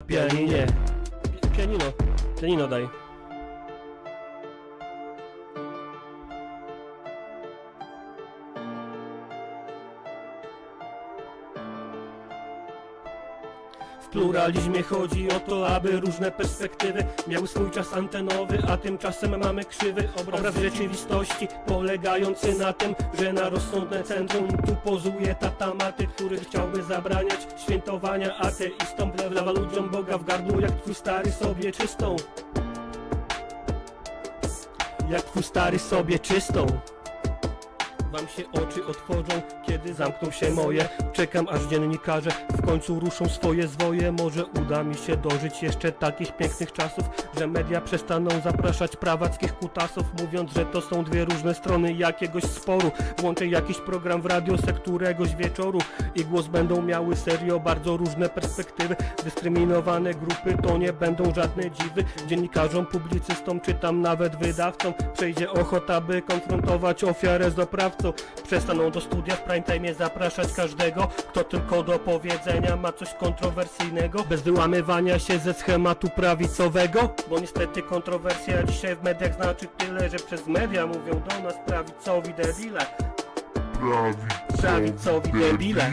Pianinie. Pianino daj. W pluralizmie chodzi o to, aby różne perspektywy miały swój czas antenowy, a tymczasem mamy krzywy obraz rzeczywistości polegający na tym, że na rozsądne centrum tu pozuje tata maty, który chciałby zabraniać świętowania ateistom. Wlewa ludziom Boga w gardło, jak twój stary sobie czystą. Jak twój stary sobie czystą. Wam się oczy otworzą, kiedy zamkną się moje. Czekam, aż dziennikarze w końcu ruszą swoje zwoje. Może uda mi się dożyć jeszcze takich pięknych czasów, że media przestaną zapraszać prawackich kutasów, mówiąc, że to są dwie różne strony jakiegoś sporu. Włączę jakiś program w radio se któregoś wieczoru i głos będą miały serio bardzo różne perspektywy. Dyskryminowane grupy to nie będą żadne dziwy. Dziennikarzom, publicystom czy tam nawet wydawcom przejdzie ochota, by konfrontować ofiarę z oprawcą. Przestaną do studia w prime time zapraszać każdego, kto tylko do powiedzenia ma coś kontrowersyjnego, bez wyłamywania się ze schematu prawicowego. Bo niestety kontrowersja dzisiaj w mediach znaczy tyle, że przez media mówią do nas prawicowi debile. Prawicowi debile.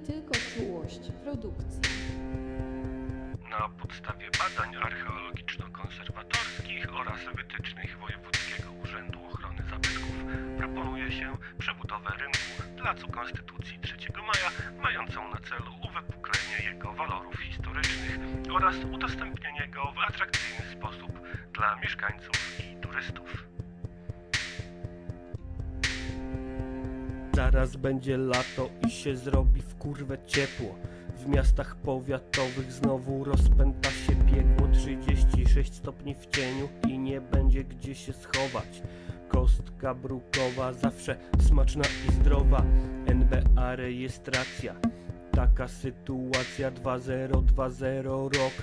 Tylko czułość produkcji. Na podstawie badań archeologiczno-konserwatorskich oraz wytycznych Wojewódzkiego Urzędu Ochrony Zabytków proponuje się przebudowę rynku Placu Konstytucji 3 Maja, mającą na celu uwypuklenie jego walorów historycznych oraz udostępnienie go w atrakcyjny sposób dla mieszkańców i turystów. Zaraz będzie lato i się zrobi w kurwę ciepło. W miastach powiatowych znowu rozpęta się piekło. 36 stopni w cieniu i nie będzie gdzie się schować. Kostka brukowa zawsze smaczna i zdrowa. NBA rejestracja. Taka sytuacja 2020 rok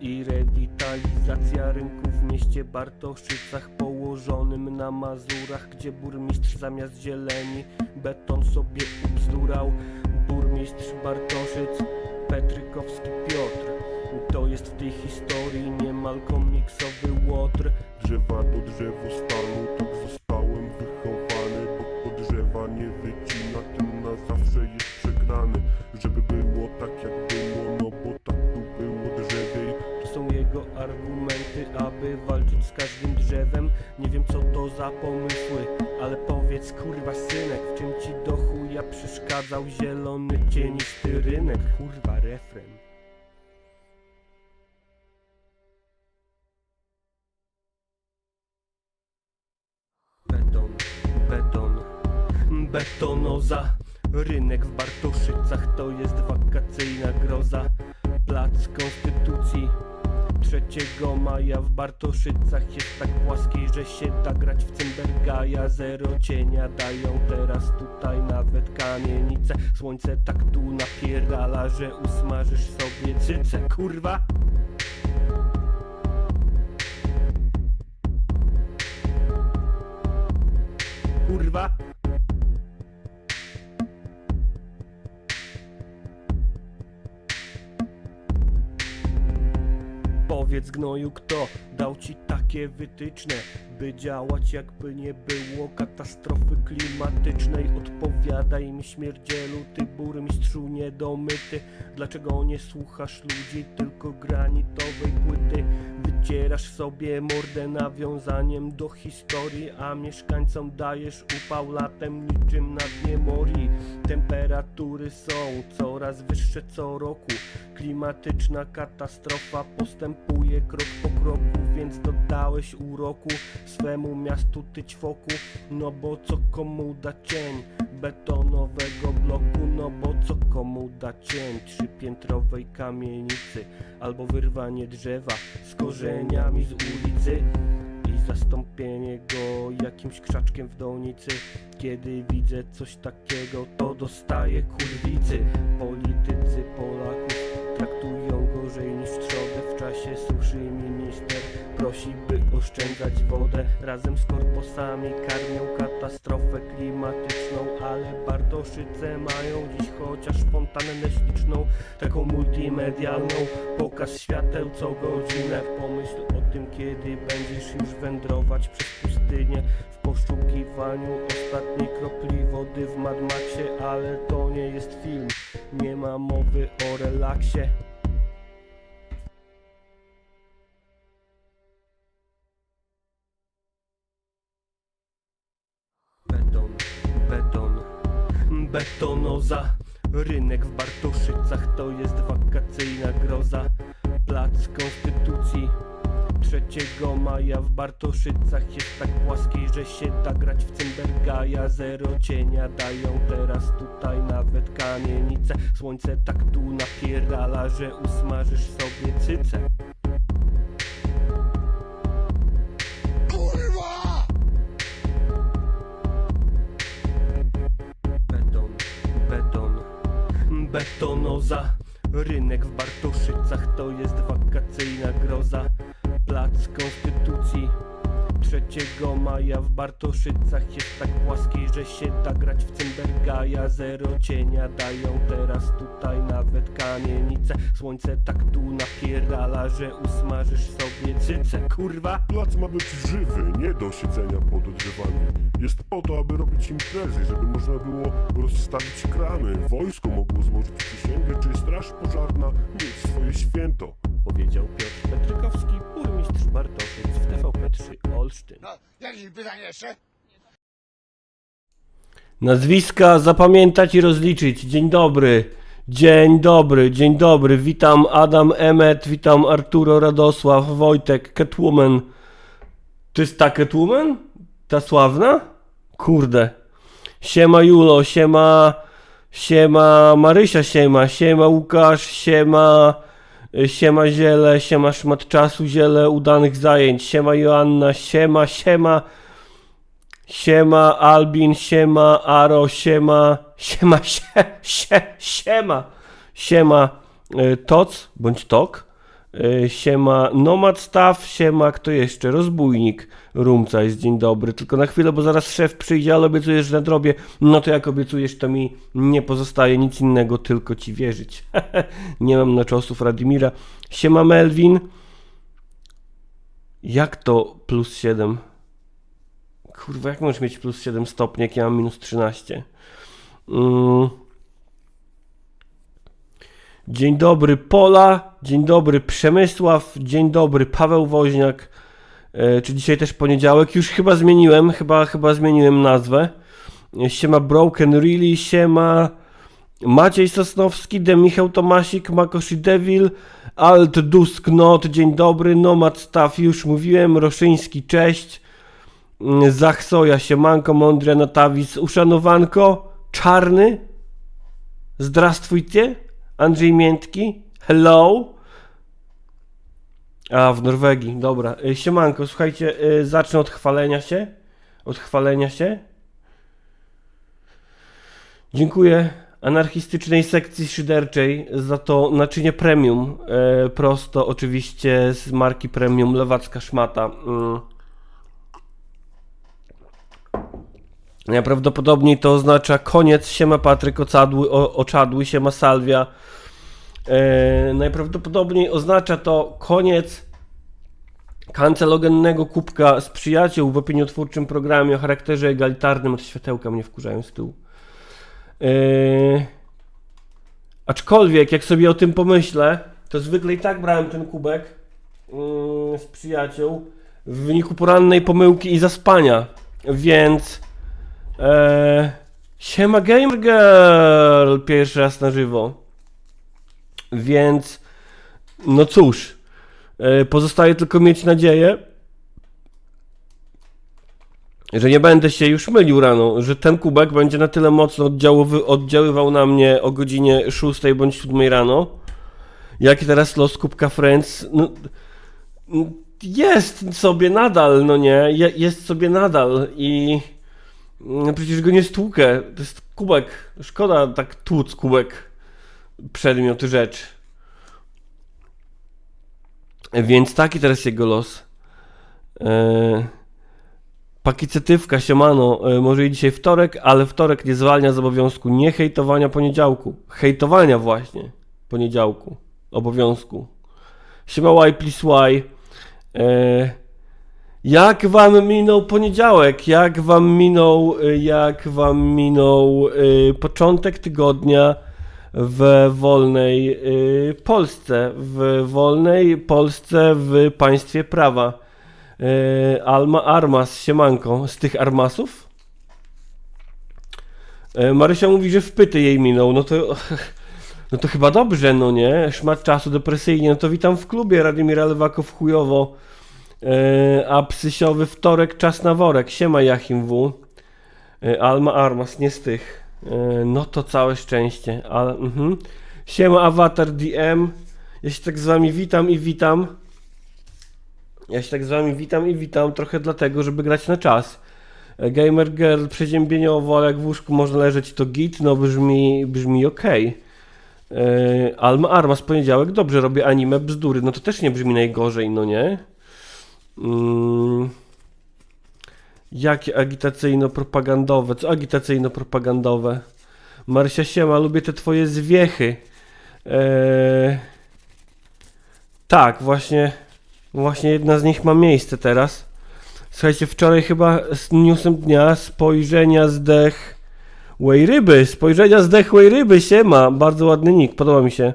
i rewitalizacja rynku w mieście Bartoszycach położonym na Mazurach, gdzie burmistrz zamiast zieleni beton sobie ubzdurał. Burmistrz Bartoszyc Petrykowski Piotr to jest w tej historii niemal komiksowy łotr. Drzewa do drzewostalu, tak zostałem wychowany, bo kto drzewa nie wycina, ten na zawsze jest przegrany. Żeby było tak jak było, no bo tak tu było drzewiej. To są jego argumenty, aby walczyć z każdym drzewem. Nie wiem co to za pomysły, ale powiedz kurwa synek, w czym ci do chuja przeszkadzał zielony cienisty rynek? Kurwa refren. Betonoza. Rynek w Bartoszycach to jest wakacyjna groza. Plac Konstytucji 3 Maja w Bartoszycach jest tak płaski, że się da grać w Cymbergaja. Zero cienia dają teraz tutaj nawet kamienice. Słońce tak tu napierdala, że usmażysz sobie cycę, kurwa. Kurwa. Powiedz gnoju, kto dał ci takie wytyczne, by działać jakby nie było katastrofy klimatycznej. Odpowiadaj mi śmierdzielu, ty burmistrzu niedomyty. Dlaczego nie słuchasz ludzi, tylko granitowej płyty? Wycierasz sobie mordę nawiązaniem do historii, a mieszkańcom dajesz upał latem niczym na dnie mori. Temperatury są coraz wyższe co roku. Klimatyczna katastrofa postępuje krok po kroku, więc dodałeś uroku swemu miastu ty ćwoku. No bo co komu da cień, betonowego bloku. No bo co komu da cień 3-piętrowej kamienicy, albo wyrwanie drzewa z korzeniami z ulicy i zastąpienie go jakimś krzaczkiem w donicy. Kiedy widzę coś takiego, to dostaję kurwicy. Politycy Polaków traktują gorzej niż trzodę. W czasie suszy minister prosi, by oszczędzać wodę. Razem z korposami karmią katastrofę klimatyczną, ale Bartoszyce mają dziś chociaż fontannę śliczną, taką multimedialną, pokaz świateł co godzinę. Pomyśl o tym, kiedy będziesz już wędrować przez pustynię w poszukiwaniu ostatniej kropli wody w Mad Maxie. Ale to nie jest film, nie ma mowy o relaksie. Beton, betonoza. Rynek w Bartoszycach to jest wakacyjna groza. Plac Konstytucji 3 maja w Bartoszycach jest tak płaski, że się da grać w Cymbergaja. Zero cienia dają teraz tutaj nawet kamienice. Słońce tak tu napierdala, że usmażysz sobie cycę. Betonoza. Rynek w Bartoszycach to jest wakacyjna groza. Plac Konstytucji 3 maja w Bartoszycach jest tak płaski, że się da grać w Cymbergaja. Zero cienia dają teraz tutaj nawet kamienice. Słońce tak tu napierdala, że usmażysz sobie cycę. Kurwa! Plac ma być żywy, nie do siedzenia pod drzewami. Jest po to, aby robić imprezy, żeby można było rozstawić kramy. Wojsko mogło złożyć przysięgę, czy straż pożarna mieć swoje święto. Powiedział Piotr Petrykowski, burmistrz Bartoszyc w TVP3 Olsztyn. No, jakieś pytanie jeszcze? Nazwiska zapamiętać i rozliczyć. Dzień dobry. Dzień dobry, dzień dobry. Witam Adam Emmet, witam Arturo Radosław, Wojtek, Catwoman. To jest ta Catwoman? Ta sławna? Kurde. Siema Julo, siema Marysia, siema Łukasz, siema Ziele, siema szmat czasu, ziele udanych zajęć, siema Joanna, siema Albin, siema Aro, siema Toc, bądź Tok, siema Nomad Staff, siema kto jeszcze, Rozbójnik, Rumca jest dzień dobry, tylko na chwilę, bo zaraz szef przyjdzie, ale obiecujesz, że nadrobię, no to jak obiecujesz, to mi nie pozostaje nic innego, tylko ci wierzyć. Nie mam na czosów Radimira. Siema Melvin. Jak to plus 7? Kurwa, jak możesz mieć plus 7 stopni, jak ja mam minus 13? Dzień dobry Pola, dzień dobry Przemysław, dzień dobry Paweł Woźniak. Czy dzisiaj też poniedziałek? Już chyba zmieniłem, chyba zmieniłem nazwę. Siema Broken Really, siema Maciej Sosnowski, Michał Tomasik, Makoshi Devil, Alt Dusk Not, dzień dobry, Nomad Staff, już mówiłem, Roszyński, cześć, Zachsoja, siemanko, Mądria Natawis, uszanowanko, Czarny, zdrastwujcie, Andrzej Miętki, hello, a w Norwegii, dobra, siemanko, słuchajcie, zacznę od chwalenia się, dziękuję anarchistycznej sekcji szyderczej za to naczynie premium, prosto oczywiście z marki premium Lewacka Szmata. Najprawdopodobniej to oznacza koniec, siema Patryk Oczadły, siema Salwia. Najprawdopodobniej oznacza to koniec kancerogennego kubka z przyjaciół w opiniotwórczym programie o charakterze egalitarnym. Te światełka mnie wkurzają z tyłu. Aczkolwiek jak sobie o tym pomyślę, to zwykle i tak brałem ten kubek z przyjaciół w wyniku porannej pomyłki i zaspania, więc siema Gamer Girl pierwszy raz na żywo, więc no cóż, pozostaje tylko mieć nadzieję, że nie będę się już mylił rano, że ten kubek będzie na tyle mocno oddziaływał na mnie o godzinie 6 bądź 7 rano, jak teraz los Kubka Friends, no, jest sobie nadal, no nie, jest sobie nadal i no, przecież go nie stłukę, to jest kubek, szkoda tak tłuc kubek, przedmiot, rzecz. Więc taki teraz jego los. Pakicetywka, siemano, może i dzisiaj wtorek, ale wtorek nie zwalnia z obowiązku nie hejtowania poniedziałku. Hejtowania właśnie poniedziałku, obowiązku. Siema Y please Y. Jak wam minął poniedziałek? Jak wam minął początek tygodnia w wolnej Polsce? W wolnej Polsce w państwie prawa. Alma Armas, siemanko, z tych Armasów? Marysia mówi, że wpyty jej minął, no to chyba dobrze, no nie? Szmat czasu, depresyjnie, no to witam w klubie, Radimir Lewakow chujowo, a psysiowy wtorek, czas na worek, siema Jachim W. Alma Armas, nie z tych, no to całe szczęście, ale, siema Avatar DM, ja się tak z wami witam. Ja się tak z wami witam trochę dlatego, żeby grać na czas. Gamer Girl przeziębieniowo, ale jak w łóżku można leżeć to git, no brzmi okej. Alma Armas, poniedziałek, dobrze, robię anime bzdury, no to też nie brzmi najgorzej, no nie? Jakie agitacyjno-propagandowe, co agitacyjno-propagandowe? Marysia siema, lubię te twoje zwiechy. Tak, właśnie jedna z nich ma miejsce teraz. Słuchajcie, wczoraj chyba z newsem dnia spojrzenia zdechłej ryby, siema, bardzo ładny nick, podoba mi się.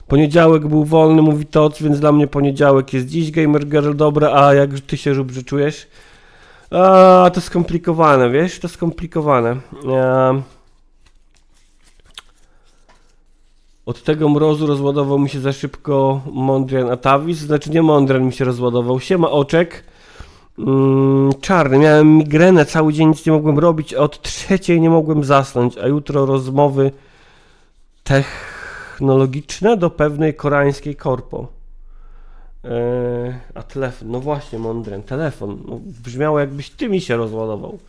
Poniedziałek był wolny, mówi Toc, więc dla mnie poniedziałek jest dziś, Gamer Girl, dobra, a jak ty się Żubrze czujesz? To skomplikowane, wiesz, to skomplikowane. Od tego mrozu rozładował mi się za szybko Mondrian Atavis, znaczy nie Mondrian mi się rozładował. Siema Oczek. Czarny, miałem migrenę, cały dzień nic nie mogłem robić, od 3 nie mogłem zasnąć, a jutro rozmowy technologiczne do pewnej koreańskiej korpo. A telefon, no właśnie Mondrian, telefon, no, brzmiało jakbyś ty mi się rozładował.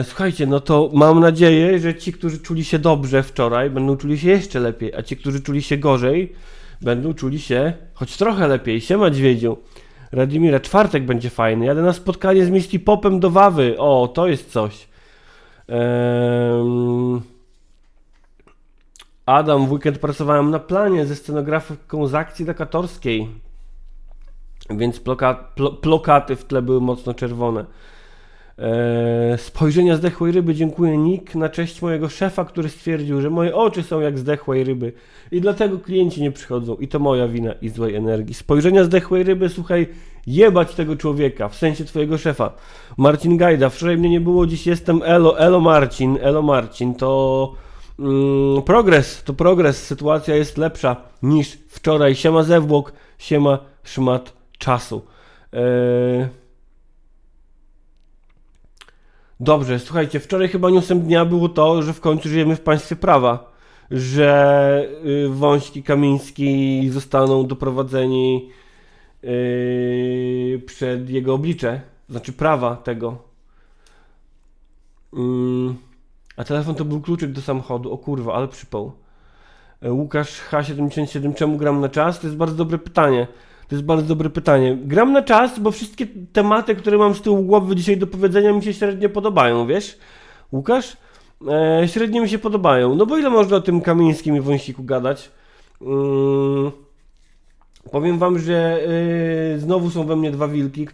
Słuchajcie, no to mam nadzieję, że ci, którzy czuli się dobrze wczoraj, będą czuli się jeszcze lepiej, a ci, którzy czuli się gorzej, będą czuli się choć trochę lepiej. Siema Dźwiedziu. Radimira, czwartek będzie fajny. Jadę na spotkanie z Misty Popem do Wawy. O, to jest coś. Adam, w weekend pracowałem na planie ze scenografką z akcji dakatorskiej, więc plokaty w tle były mocno czerwone. Spojrzenia zdechłej ryby, dziękuję Nick, na cześć mojego szefa, który stwierdził, że moje oczy są jak zdechłej ryby i dlatego klienci nie przychodzą i to moja wina i złej energii. Spojrzenia zdechłej ryby, słuchaj, jebać tego człowieka, w sensie twojego szefa. Marcin Gajda, wczoraj mnie nie było, dziś jestem, elo Marcin, to progres, sytuacja jest lepsza niż wczoraj, siema Zewłok, siema szmat czasu. Dobrze, słuchajcie, wczoraj chyba newsem dnia było to, że w końcu żyjemy w państwie prawa, że Wąsik i Kamiński zostaną doprowadzeni przed jego oblicze, znaczy prawa tego. A telefon to był kluczyk do samochodu, o kurwa, ale przypał. Łukasz H77, czemu gram na czas? To jest bardzo dobre pytanie. Gram na czas, bo wszystkie tematy, które mam z tyłu głowy dzisiaj do powiedzenia, mi się średnio podobają, wiesz? Łukasz? Średnio mi się podobają. No bo ile można o tym Kamińskim i Wąsiku gadać? Powiem wam, że znowu są we mnie dwa wilki,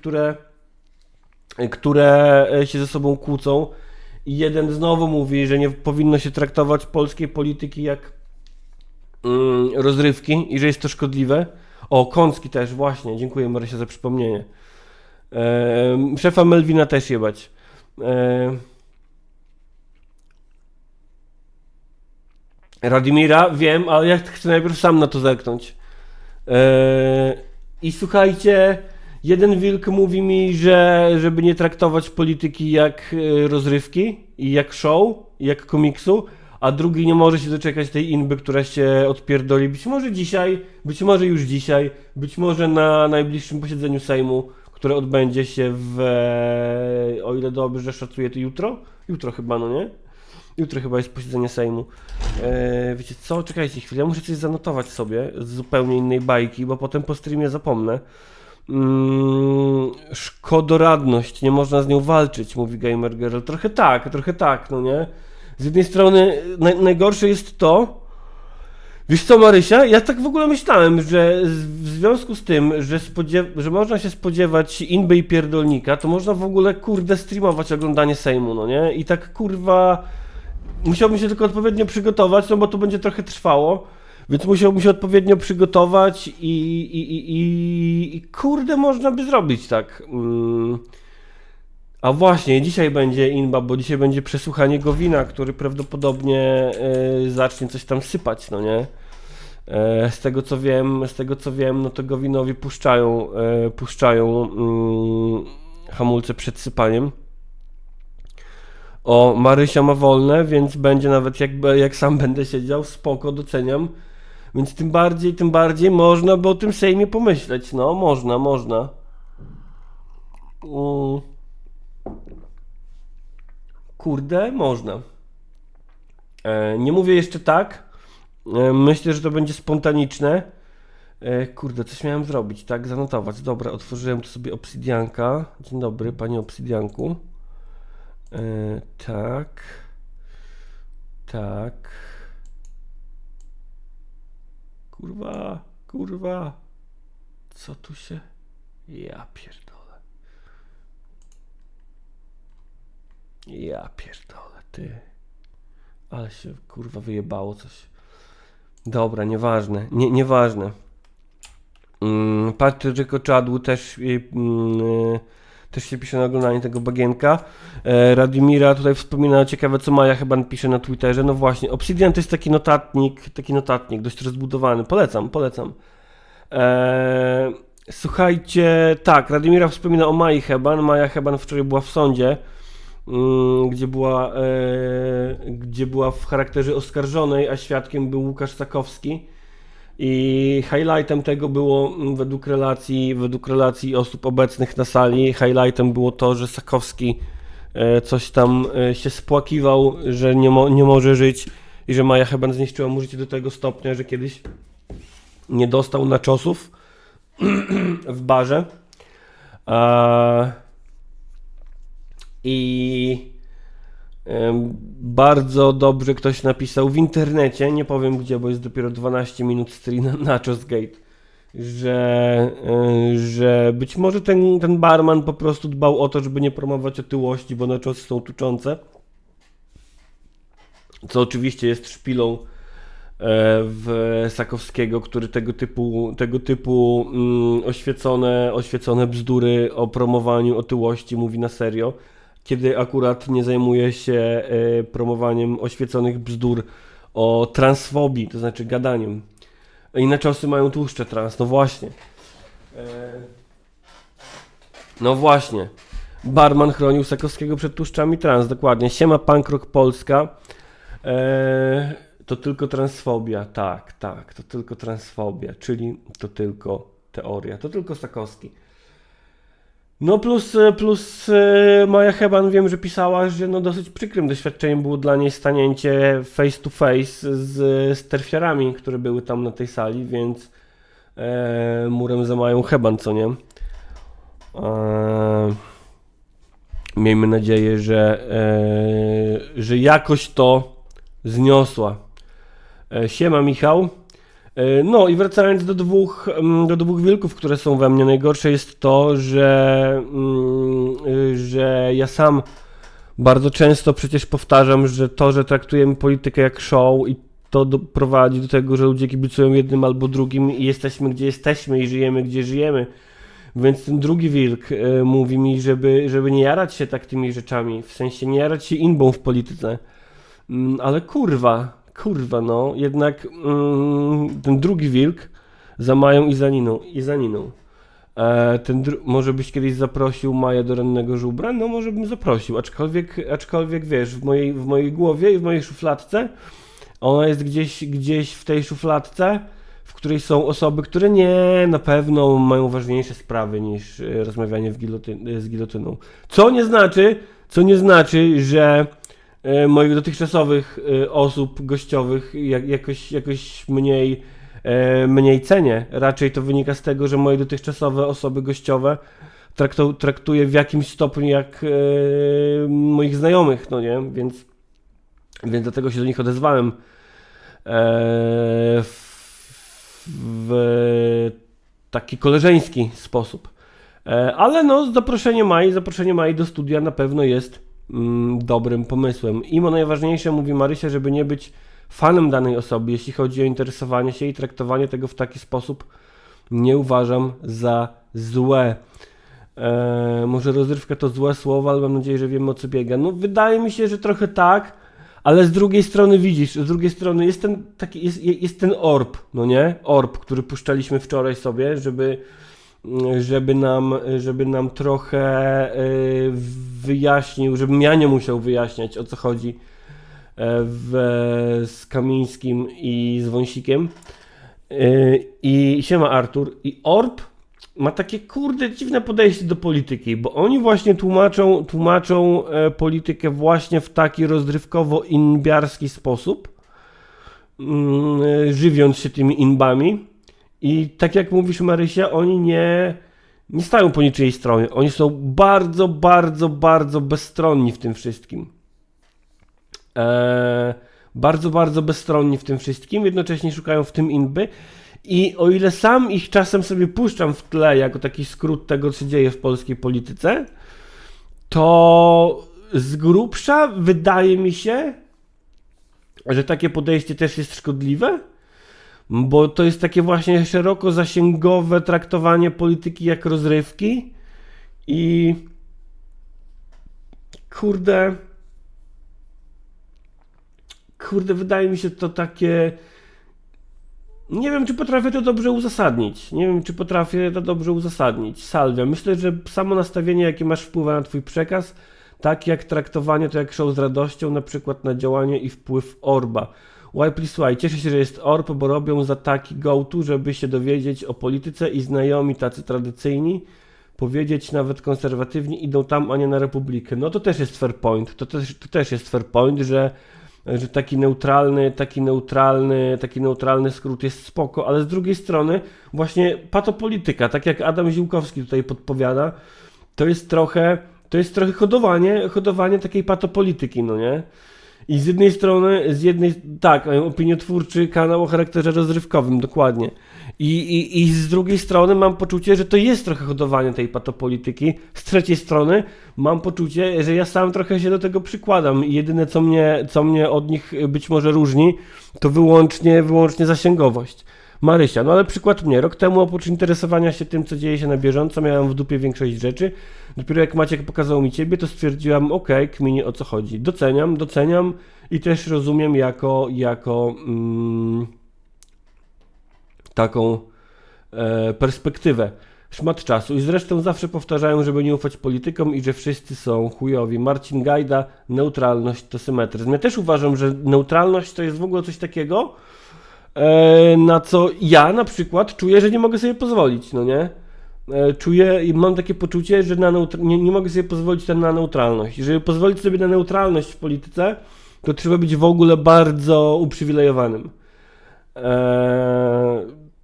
które się ze sobą kłócą. I jeden znowu mówi, że nie powinno się traktować polskiej polityki jak rozrywki i że jest to szkodliwe. O, Kącki też, właśnie, dziękuję Marysia za przypomnienie. Szefa Melwina też jebać. Radimira, wiem, ale ja chcę najpierw sam na to zerknąć. I słuchajcie, Jeden wilk mówi mi, że żeby nie traktować polityki jak rozrywki i jak show, i jak komiksu, a drugi nie może się doczekać tej inby, która się odpierdoli. Być może dzisiaj, być może już dzisiaj, być może na najbliższym posiedzeniu Sejmu, które odbędzie się o ile dobrze szacuję, to jutro? Jutro chyba, no nie? Jutro chyba jest posiedzenie Sejmu. Wiecie co? Czekajcie chwilę, ja muszę coś zanotować sobie z zupełnie innej bajki, bo potem po streamie zapomnę. Szkodoradność, nie można z nią walczyć, mówi Gamer Girl. Trochę tak, no nie? Z jednej strony najgorsze jest to, wiesz co, Marysia, ja tak w ogóle myślałem, że w związku z tym, że można się spodziewać inby i pierdolnika, to można w ogóle kurde streamować oglądanie Sejmu, no nie? I tak kurwa musiałbym się tylko odpowiednio przygotować, no bo to będzie trochę trwało. Więc musiałbym się odpowiednio przygotować i kurde można by zrobić tak. A właśnie, dzisiaj będzie inba, bo dzisiaj będzie przesłuchanie Gowina, który prawdopodobnie zacznie coś tam sypać, no nie? Z tego co wiem, no to Gowinowi puszczają hamulce przed sypaniem. O, Marysia ma wolne, więc będzie nawet jak sam będę siedział, spoko, doceniam. Więc tym bardziej można by o tym Sejmie pomyśleć, no, można. Kurde, można. Nie mówię jeszcze tak. Myślę, że to będzie spontaniczne. Kurde, coś miałem zrobić, tak? Zanotować. Dobra, otworzyłem tu sobie obsydianka. Dzień dobry, panie obsydianku. Tak. Kurwa. Co tu się... Ja pierdolę, ty. Ale się kurwa wyjebało coś. Dobra, nieważne. Nieważne. Patryk Oczadł też się pisze na oglądanie tego bagienka. Radimira tutaj wspomina, ciekawe co Maja chyba pisze na Twitterze. No właśnie, Obsidian to jest taki notatnik dość rozbudowany. Polecam. Słuchajcie, tak, Radimira wspomina o Mai Heban. Maja Heban wczoraj była w sądzie, gdzie była w charakterze oskarżonej, a świadkiem był Łukasz Sakowski. I highlightem tego było, według relacji osób obecnych na sali, highlightem było to, że Sakowski coś tam się spłakiwał, że nie może żyć i że Maja Heban zniszczyła mu życie do tego stopnia, że kiedyś nie dostał naczosów w barze. I bardzo dobrze ktoś napisał w internecie, nie powiem gdzie, bo jest dopiero 12 minut stream Nachos Gate, że być może ten barman po prostu dbał o to, żeby nie promować otyłości, bo nachosy są tuczące, co oczywiście jest szpilą w Sakowskiego, który tego typu oświecone bzdury o promowaniu otyłości mówi na serio, kiedy akurat nie zajmuje się promowaniem oświeconych bzdur o transfobii, to znaczy gadaniem. I naczosy mają tłuszcze trans, no właśnie. Barman chronił Sakowskiego przed tłuszczami trans, dokładnie. Siema Punk Rock Polska. To tylko transfobia, tak, to tylko transfobia, czyli to tylko teoria, to tylko Sakowski. No plus Maja Heban wiem, że pisała, że no dosyć przykrym doświadczeniem było dla niej stanięcie face to face z terfiarami, które były tam na tej sali, więc murem za Mają Heban, co nie? Miejmy nadzieję, że jakoś to zniosła. Siema Michał. No i wracając do dwóch wilków, które są we mnie, najgorsze jest to, że ja sam bardzo często przecież powtarzam, że to, że traktujemy politykę jak show i to prowadzi do tego, że ludzie kibicują jednym albo drugim i jesteśmy gdzie jesteśmy i żyjemy gdzie żyjemy. Więc ten drugi wilk mówi mi, żeby nie jarać się tak tymi rzeczami, w sensie nie jarać się inbą w polityce. Ale kurwa, no, jednak ten drugi wilk za Mają i za Niną. Może byś kiedyś zaprosił Maję do Rannego Żubra? No może bym zaprosił, aczkolwiek wiesz, w mojej głowie i w mojej szufladce ona jest gdzieś w tej szufladce, w której są osoby, które na pewno mają ważniejsze sprawy niż rozmawianie z gilotyną. Co nie znaczy, że moich dotychczasowych osób gościowych jakoś mniej cenię. Raczej to wynika z tego, że moje dotychczasowe osoby gościowe traktuję w jakimś stopniu jak moich znajomych, no nie? Więc dlatego się do nich odezwałem w taki koleżeński sposób. Ale no, zaproszenie Mai do studia na pewno jest dobrym pomysłem. I najważniejsze, mówi Marysia, żeby nie być fanem danej osoby, jeśli chodzi o interesowanie się i traktowanie tego w taki sposób, nie uważam za złe. Może rozrywka to złe słowo, ale mam nadzieję, że wiemy, o co biega. No wydaje mi się, że trochę tak, ale z drugiej strony widzisz, jest ten orb, no nie? Orb, który puszczaliśmy wczoraj sobie, żeby nam trochę wyjaśnił, żebym ja nie musiał wyjaśniać, o co chodzi z Kamińskim i z Wąsikiem. I siema Artur. I Orb ma takie dziwne podejście do polityki, bo oni właśnie tłumaczą politykę właśnie w taki rozrywkowo-inbiarski sposób, żywiąc się tymi inbami. I tak jak mówisz, Marysia, oni nie stają po niczyjej stronie. Oni są bardzo, bardzo, bardzo bezstronni w tym wszystkim. Bardzo, bardzo bezstronni w tym wszystkim. Jednocześnie szukają w tym inby. I o ile sam ich czasem sobie puszczam w tle, jako taki skrót tego, co się dzieje w polskiej polityce, to z grubsza wydaje mi się, że takie podejście też jest szkodliwe, bo to jest takie właśnie szeroko zasięgowe traktowanie polityki jak rozrywki i kurde, wydaje mi się to takie, nie wiem, czy potrafię to dobrze uzasadnić. Salwia, myślę, że samo nastawienie, jakie masz, wpływa na twój przekaz, tak jak traktowanie to jak show z radością, na przykład na działanie i wpływ Orba. Why, cieszę się, że jest Orb, bo robią za taki go-to, żeby się dowiedzieć o polityce i znajomi tacy tradycyjni, powiedzieć nawet konserwatywni, idą tam, a nie na Republikę. No to też jest fair point, to też jest fair point, że taki neutralny skrót jest spoko, ale z drugiej strony właśnie patopolityka, tak jak Adam Ziłkowski tutaj podpowiada, to jest trochę hodowanie takiej patopolityki, no nie? I z jednej strony, tak, mają opiniotwórczy kanał o charakterze rozrywkowym, dokładnie. I z drugiej strony mam poczucie, że to jest trochę hodowanie tej patopolityki. Z trzeciej strony mam poczucie, że ja sam trochę się do tego przykładam i jedyne, co mnie od nich być może różni, to wyłącznie zasięgowość. Marysia, no ale przykład mnie. Rok temu oprócz interesowania się tym, co dzieje się na bieżąco, miałem w dupie większość rzeczy. Dopiero jak Maciek pokazał mi ciebie, to stwierdziłam, okej, kminie, o co chodzi. Doceniam i też rozumiem jako taką perspektywę. Szmat czasu. I zresztą zawsze powtarzają, żeby nie ufać politykom i że wszyscy są chujowi. Marcin Gajda, neutralność to symetryzm. Ja też uważam, że neutralność to jest w ogóle coś takiego, na co ja na przykład czuję, że nie mogę sobie pozwolić, no nie? Czuję i mam takie poczucie, że nie mogę sobie pozwolić na neutralność. Żeby pozwolić sobie na neutralność w polityce, to trzeba być w ogóle bardzo uprzywilejowanym.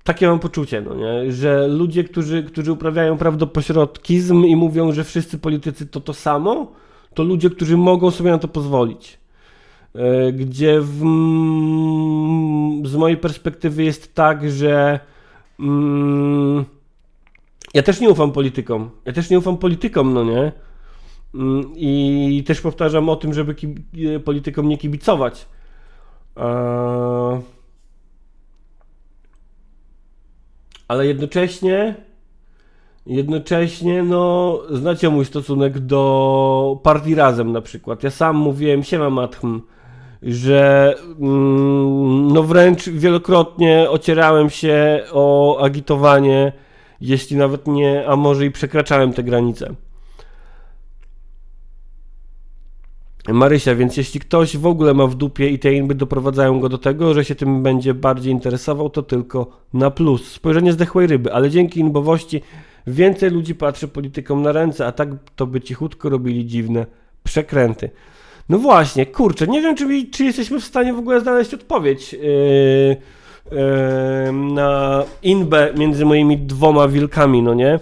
Takie mam poczucie, no nie? Że ludzie, którzy uprawiają prawdopośrodkizm i mówią, że wszyscy politycy to samo, to ludzie, którzy mogą sobie na to pozwolić. Gdzie z mojej perspektywy jest tak, że ja też nie ufam politykom, no nie? I też powtarzam o tym, żeby politykom nie kibicować. Ale jednocześnie, no, znacie mój stosunek do partii Razem na przykład. Ja sam mówiłem, siema Matchm, że no wręcz wielokrotnie ocierałem się o agitowanie jeśli nawet nie, a może i przekraczałem te granice. Marysia, więc jeśli ktoś w ogóle ma w dupie i te inby doprowadzają go do tego, że się tym będzie bardziej interesował, to tylko na plus. Spojrzenie zdechłej ryby, ale dzięki inbowości więcej ludzi patrzy politykom na ręce, a tak to by cichutko robili dziwne przekręty. No właśnie, kurczę, nie wiem, czy jesteśmy w stanie w ogóle znaleźć odpowiedź na inbę między moimi dwoma wilkami, no nie?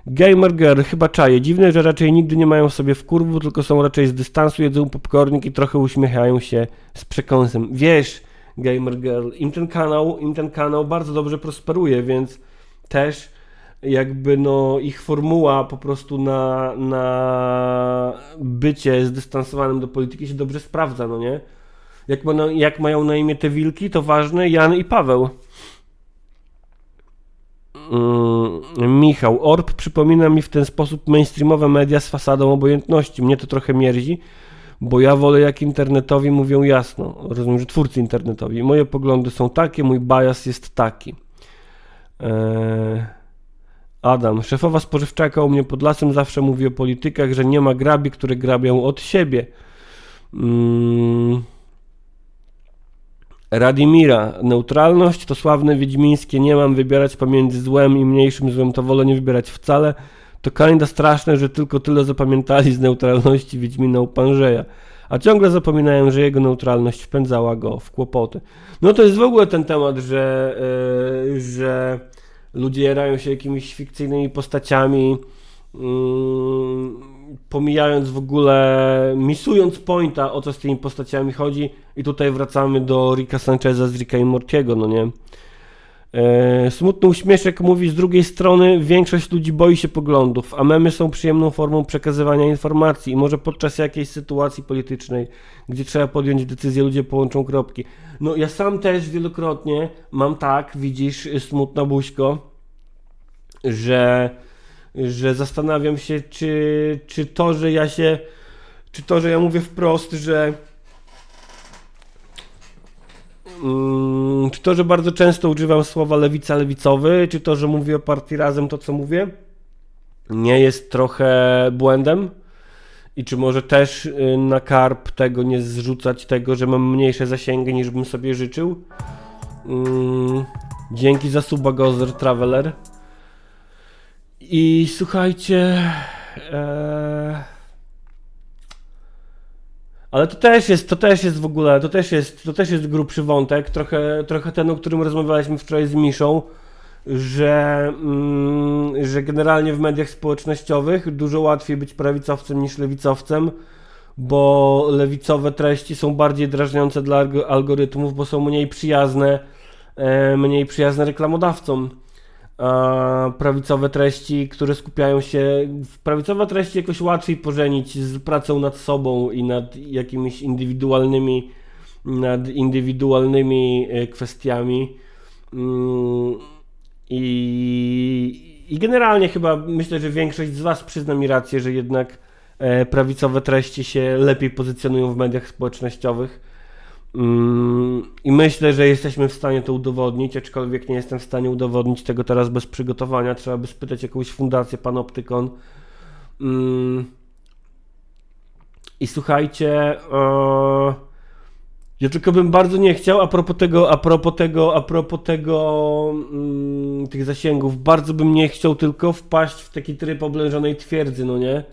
Gamer Girl, chyba czaje. Dziwne, że raczej nigdy nie mają w sobie wkurwu, tylko są raczej z dystansu, jedzą popcornik i trochę uśmiechają się z przekąsem. Wiesz, Gamer Girl, im ten kanał bardzo dobrze prosperuje, więc też jakby no ich formuła po prostu na bycie zdystansowanym do polityki się dobrze sprawdza, no nie? Jak mają na imię te wilki, to ważne, Jan i Paweł. Michał, Orb przypomina mi w ten sposób mainstreamowe media z fasadą obojętności. Mnie to trochę mierzi, bo ja wolę jak internetowi mówią jasno. Rozumiem, że twórcy internetowi. Moje poglądy są takie, mój bias jest taki. Adam, szefowa spożywczaka u mnie pod lasem zawsze mówi o politykach, że nie ma grabi, które grabią od siebie. Radimira, neutralność to sławne wiedźmińskie, nie mam wybierać pomiędzy złem i mniejszym złem, to wolę nie wybierać wcale. To kinda straszne, że tylko tyle zapamiętali z neutralności Wiedźmina u Panżeja, a ciągle zapominają, że jego neutralność wpędzała go w kłopoty. No to jest w ogóle ten temat, że ludzie jarają się jakimiś fikcyjnymi postaciami, pomijając w ogóle, misując pointa, o co z tymi postaciami chodzi, i tutaj wracamy do Ricka Sancheza z Ricka i Mortiego, no nie? Smutny uśmieszek mówi, z drugiej strony większość ludzi boi się poglądów, a memy są przyjemną formą przekazywania informacji i może podczas jakiejś sytuacji politycznej, gdzie trzeba podjąć decyzję, ludzie połączą kropki. No ja sam też wielokrotnie mam tak, widzisz, smutna buźko, że zastanawiam się, czy to, że ja mówię wprost, czy to, że bardzo często używam słowa lewica, lewicowy, czy to, że mówię o partii Razem, to co mówię, nie jest trochę błędem? I czy może też na karb tego nie zrzucać tego, że mam mniejsze zasięgi niż bym sobie życzył? Dzięki za suba, Gozer Traveler. I słuchajcie, ale to też jest w ogóle, to też jest grubszy wątek, trochę ten, o którym rozmawialiśmy wczoraj z Miszą, że generalnie w mediach społecznościowych dużo łatwiej być prawicowcem niż lewicowcem, bo lewicowe treści są bardziej drażniące dla algorytmów, bo są mniej przyjazne reklamodawcom. A prawicowe treści, które skupiają się... Prawicowe treści jakoś łatwiej pożenić z pracą nad sobą i nad jakimiś indywidualnymi kwestiami. I generalnie chyba myślę, że większość z Was przyzna mi rację, że jednak prawicowe treści się lepiej pozycjonują w mediach społecznościowych. I myślę, że jesteśmy w stanie to udowodnić, aczkolwiek nie jestem w stanie udowodnić tego teraz bez przygotowania. Trzeba by spytać jakąś fundację Panoptykon. I słuchajcie, ja tylko bym bardzo nie chciał, a propos tych zasięgów, bardzo bym nie chciał tylko wpaść w taki tryb oblężonej twierdzy, no nie?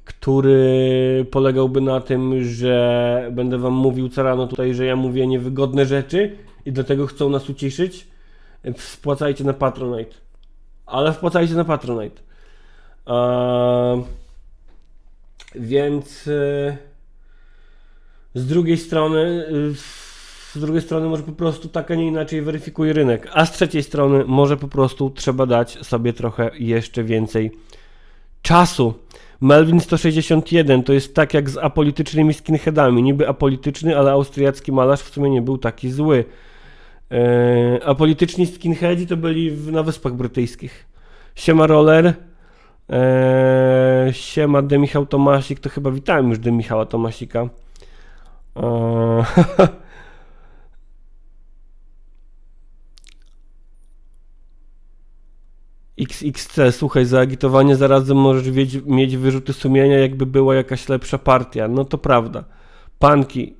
Który polegałby na tym, że będę wam mówił co rano tutaj, że ja mówię niewygodne rzeczy i dlatego chcą nas uciszyć. Wpłacajcie na Patronite. Ale wpłacajcie na Patronite. Więc z drugiej strony może po prostu tak, a nie inaczej weryfikuje rynek, a z trzeciej strony może po prostu trzeba dać sobie trochę jeszcze więcej czasu. Melvin 161 to jest tak jak z apolitycznymi skinheadami. Niby apolityczny, ale austriacki malarz w sumie nie był taki zły. Apolityczni skinheadzi to byli na Wyspach Brytyjskich. Siema Roller. Siema De Michał Tomasik. To chyba witałem już De Michała Tomasika. XXC, słuchaj, za agitowanie zarazem możesz mieć wyrzuty sumienia, jakby była jakaś lepsza partia. No to prawda. Panki,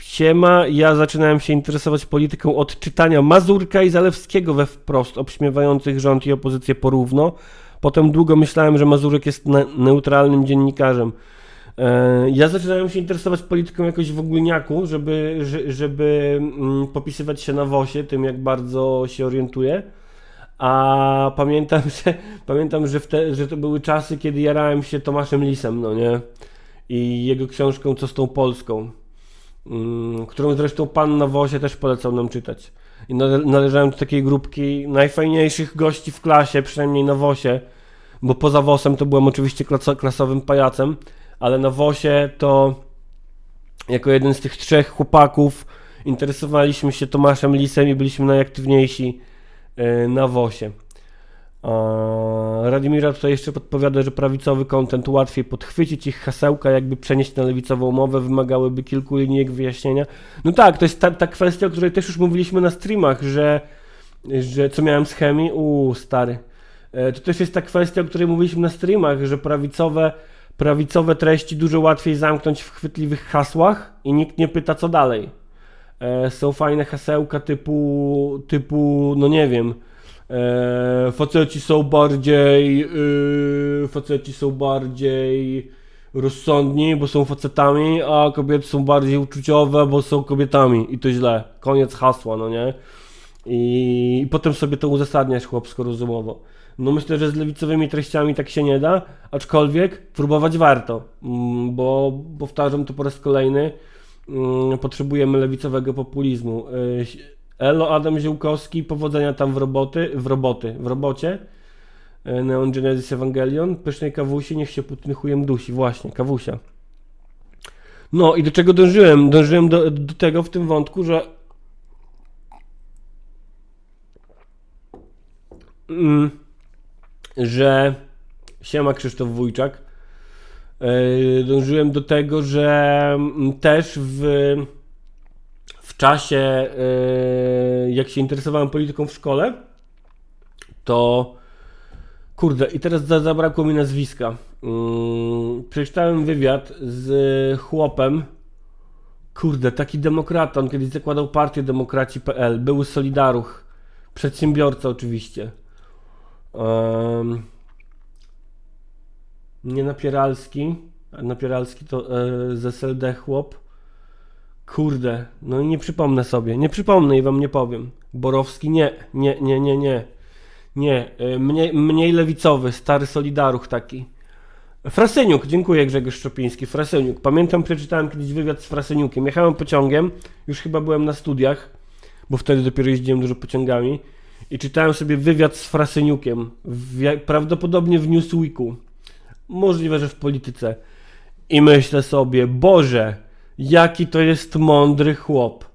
siema, ja zaczynałem się interesować polityką od czytania Mazurka i Zalewskiego we wprost obśmiewających rząd i opozycję porówno. Potem długo myślałem, że Mazurek jest neutralnym dziennikarzem. Ja zaczynałem się interesować polityką jakoś w ogólniaku, żeby popisywać się na WOS-ie, tym jak bardzo się orientuję. A pamiętam, że to były czasy, kiedy jarałem się Tomaszem Lisem, no nie? I jego książką Co z tą Polską, którą zresztą pan na WOS-ie też polecał nam czytać. I należałem do takiej grupki najfajniejszych gości w klasie, przynajmniej na WOS-ie, bo poza WOS-em to byłem oczywiście klasowym pajacem, ale na WOS-ie to jako jeden z tych 3 chłopaków interesowaliśmy się Tomaszem Lisem i byliśmy najaktywniejsi na WOS-ie. Radimira tutaj jeszcze podpowiada, że prawicowy content łatwiej podchwycić, ich hasełka jakby przenieść na lewicową mowę wymagałyby kilku linijek wyjaśnienia. No tak, to jest ta kwestia, o której też już mówiliśmy na streamach, że co miałem z chemii? Stary. To też jest ta kwestia, o której mówiliśmy na streamach, że prawicowe treści dużo łatwiej zamknąć w chwytliwych hasłach i nikt nie pyta co dalej. Są fajne hasełka typu no nie wiem, faceci są bardziej rozsądni, bo są facetami, a kobiety są bardziej uczuciowe, bo są kobietami i to źle. Koniec hasła, no nie? I potem sobie to uzasadniasz chłopsko-rozumowo. No myślę, że z lewicowymi treściami tak się nie da, aczkolwiek próbować warto, bo powtarzam to po raz kolejny, potrzebujemy lewicowego populizmu. Elo, Adam Ziółkowski, powodzenia tam w robocie. Neon Genesis Evangelion, pysznej kawusi, niech się Putin chujem dusi. Właśnie, kawusia. No i do czego dążyłem? Dążyłem do tego w tym wątku, że siema Krzysztof Wójczak. Dążyłem do tego, że też w czasie, jak się interesowałem polityką w szkole, to kurde, i teraz zabrakło mi nazwiska. Przeczytałem wywiad z chłopem, kurde, taki demokrata, on kiedyś zakładał partię Demokraci.pl, był Solidaruch, przedsiębiorca oczywiście. Nie Napieralski, a Napieralski to z SLD chłop. Kurde, no i nie przypomnę i wam nie powiem. Borowski nie, mniej lewicowy, stary Solidaruch taki. Frasyniuk, dziękuję Grzegorz Szczopiński, Frasyniuk. Pamiętam, przeczytałem kiedyś wywiad z Frasyniukiem. Jechałem pociągiem, już chyba byłem na studiach, bo wtedy dopiero jeździłem dużo pociągami i czytałem sobie wywiad z Frasyniukiem, prawdopodobnie w Newsweeku. Możliwe, że w Polityce. I myślę sobie, Boże, jaki to jest mądry chłop.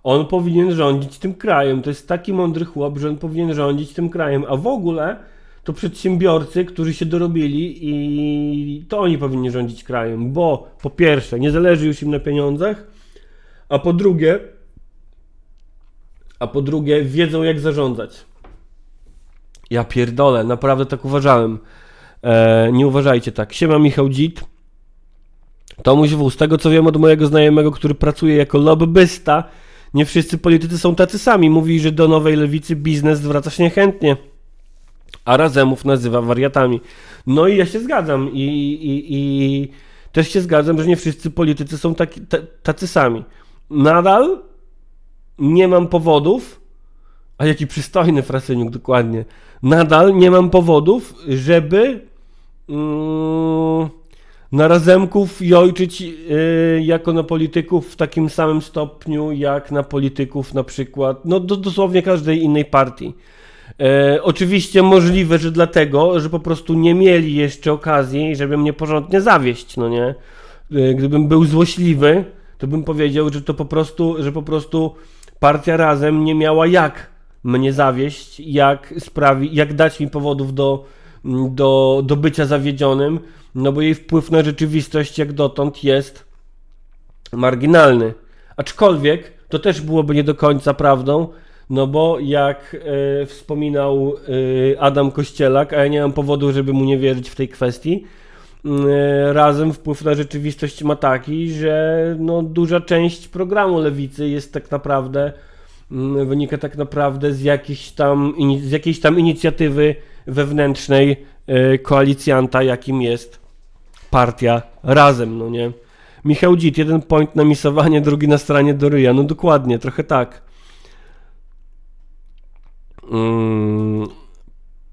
On powinien rządzić tym krajem. To jest taki mądry chłop, że on powinien rządzić tym krajem. A w ogóle to przedsiębiorcy, którzy się dorobili i to oni powinni rządzić krajem. Bo po pierwsze, nie zależy już im na pieniądzach, a po drugie wiedzą jak zarządzać. Ja pierdolę, naprawdę tak uważałem. Nie uważajcie tak. Siema Michał Dzit. Tomuś W. Z tego co wiem od mojego znajomego, który pracuje jako lobbysta, nie wszyscy politycy są tacy sami. Mówi, że do nowej lewicy biznes zwraca się niechętnie, a Razemów nazywa wariatami. No i ja się zgadzam i też się zgadzam, że nie wszyscy politycy są tacy sami. Nadal nie mam powodów, a jaki przystojny Frasyniuk dokładnie, nadal nie mam powodów, żeby na Razemków jojczyć jako na polityków w takim samym stopniu jak na polityków na przykład, no dosłownie każdej innej partii. Oczywiście możliwe, że dlatego, że po prostu nie mieli jeszcze okazji, żeby mnie porządnie zawieść, no nie? Gdybym był złośliwy, to bym powiedział, że to po prostu partia Razem nie miała jak mnie zawieść, jak dać mi powodów do bycia zawiedzionym, no bo jej wpływ na rzeczywistość jak dotąd jest marginalny. Aczkolwiek to też byłoby nie do końca prawdą, No bo jak wspominał Adam Kościelak, a ja nie mam powodu, żeby mu nie wierzyć w tej kwestii, razem wpływ na rzeczywistość ma taki, że no, duża część programu Lewicy jest tak naprawdę, wynika tak naprawdę z jakiejś tam inicjatywy wewnętrznej koalicjanta, jakim jest partia Razem, no nie? Michał Dzit, 1 point na misowanie, drugi na stranie do ryja, no dokładnie, trochę tak.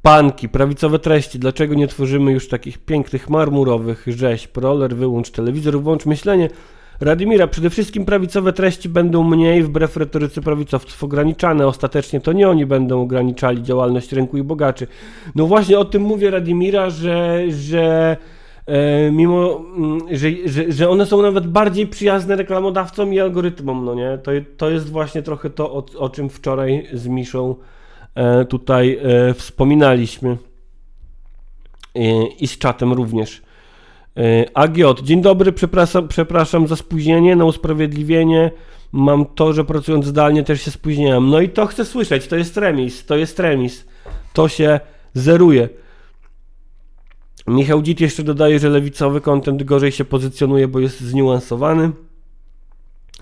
Panki, prawicowe treści, dlaczego nie tworzymy już takich pięknych, marmurowych rzeźb, roller, wyłącz telewizor, włącz myślenie. Radimira, przede wszystkim prawicowe treści będą mniej, wbrew retoryce prawicowców, ograniczane. Ostatecznie to nie oni będą ograniczali działalność rynku i bogaczy. No właśnie o tym mówię, Radimira, że mimo, że one są nawet bardziej przyjazne reklamodawcom i algorytmom, no nie? To jest właśnie trochę to, o czym wczoraj z Miszą tutaj wspominaliśmy i z czatem również. Agiot, dzień dobry, przepraszam za spóźnienie, na usprawiedliwienie mam to, że pracując zdalnie też się spóźniałem. No i to chcę słyszeć, to jest remis, to się zeruje. Michał Dzit jeszcze dodaje, że lewicowy content gorzej się pozycjonuje, bo jest zniuansowany.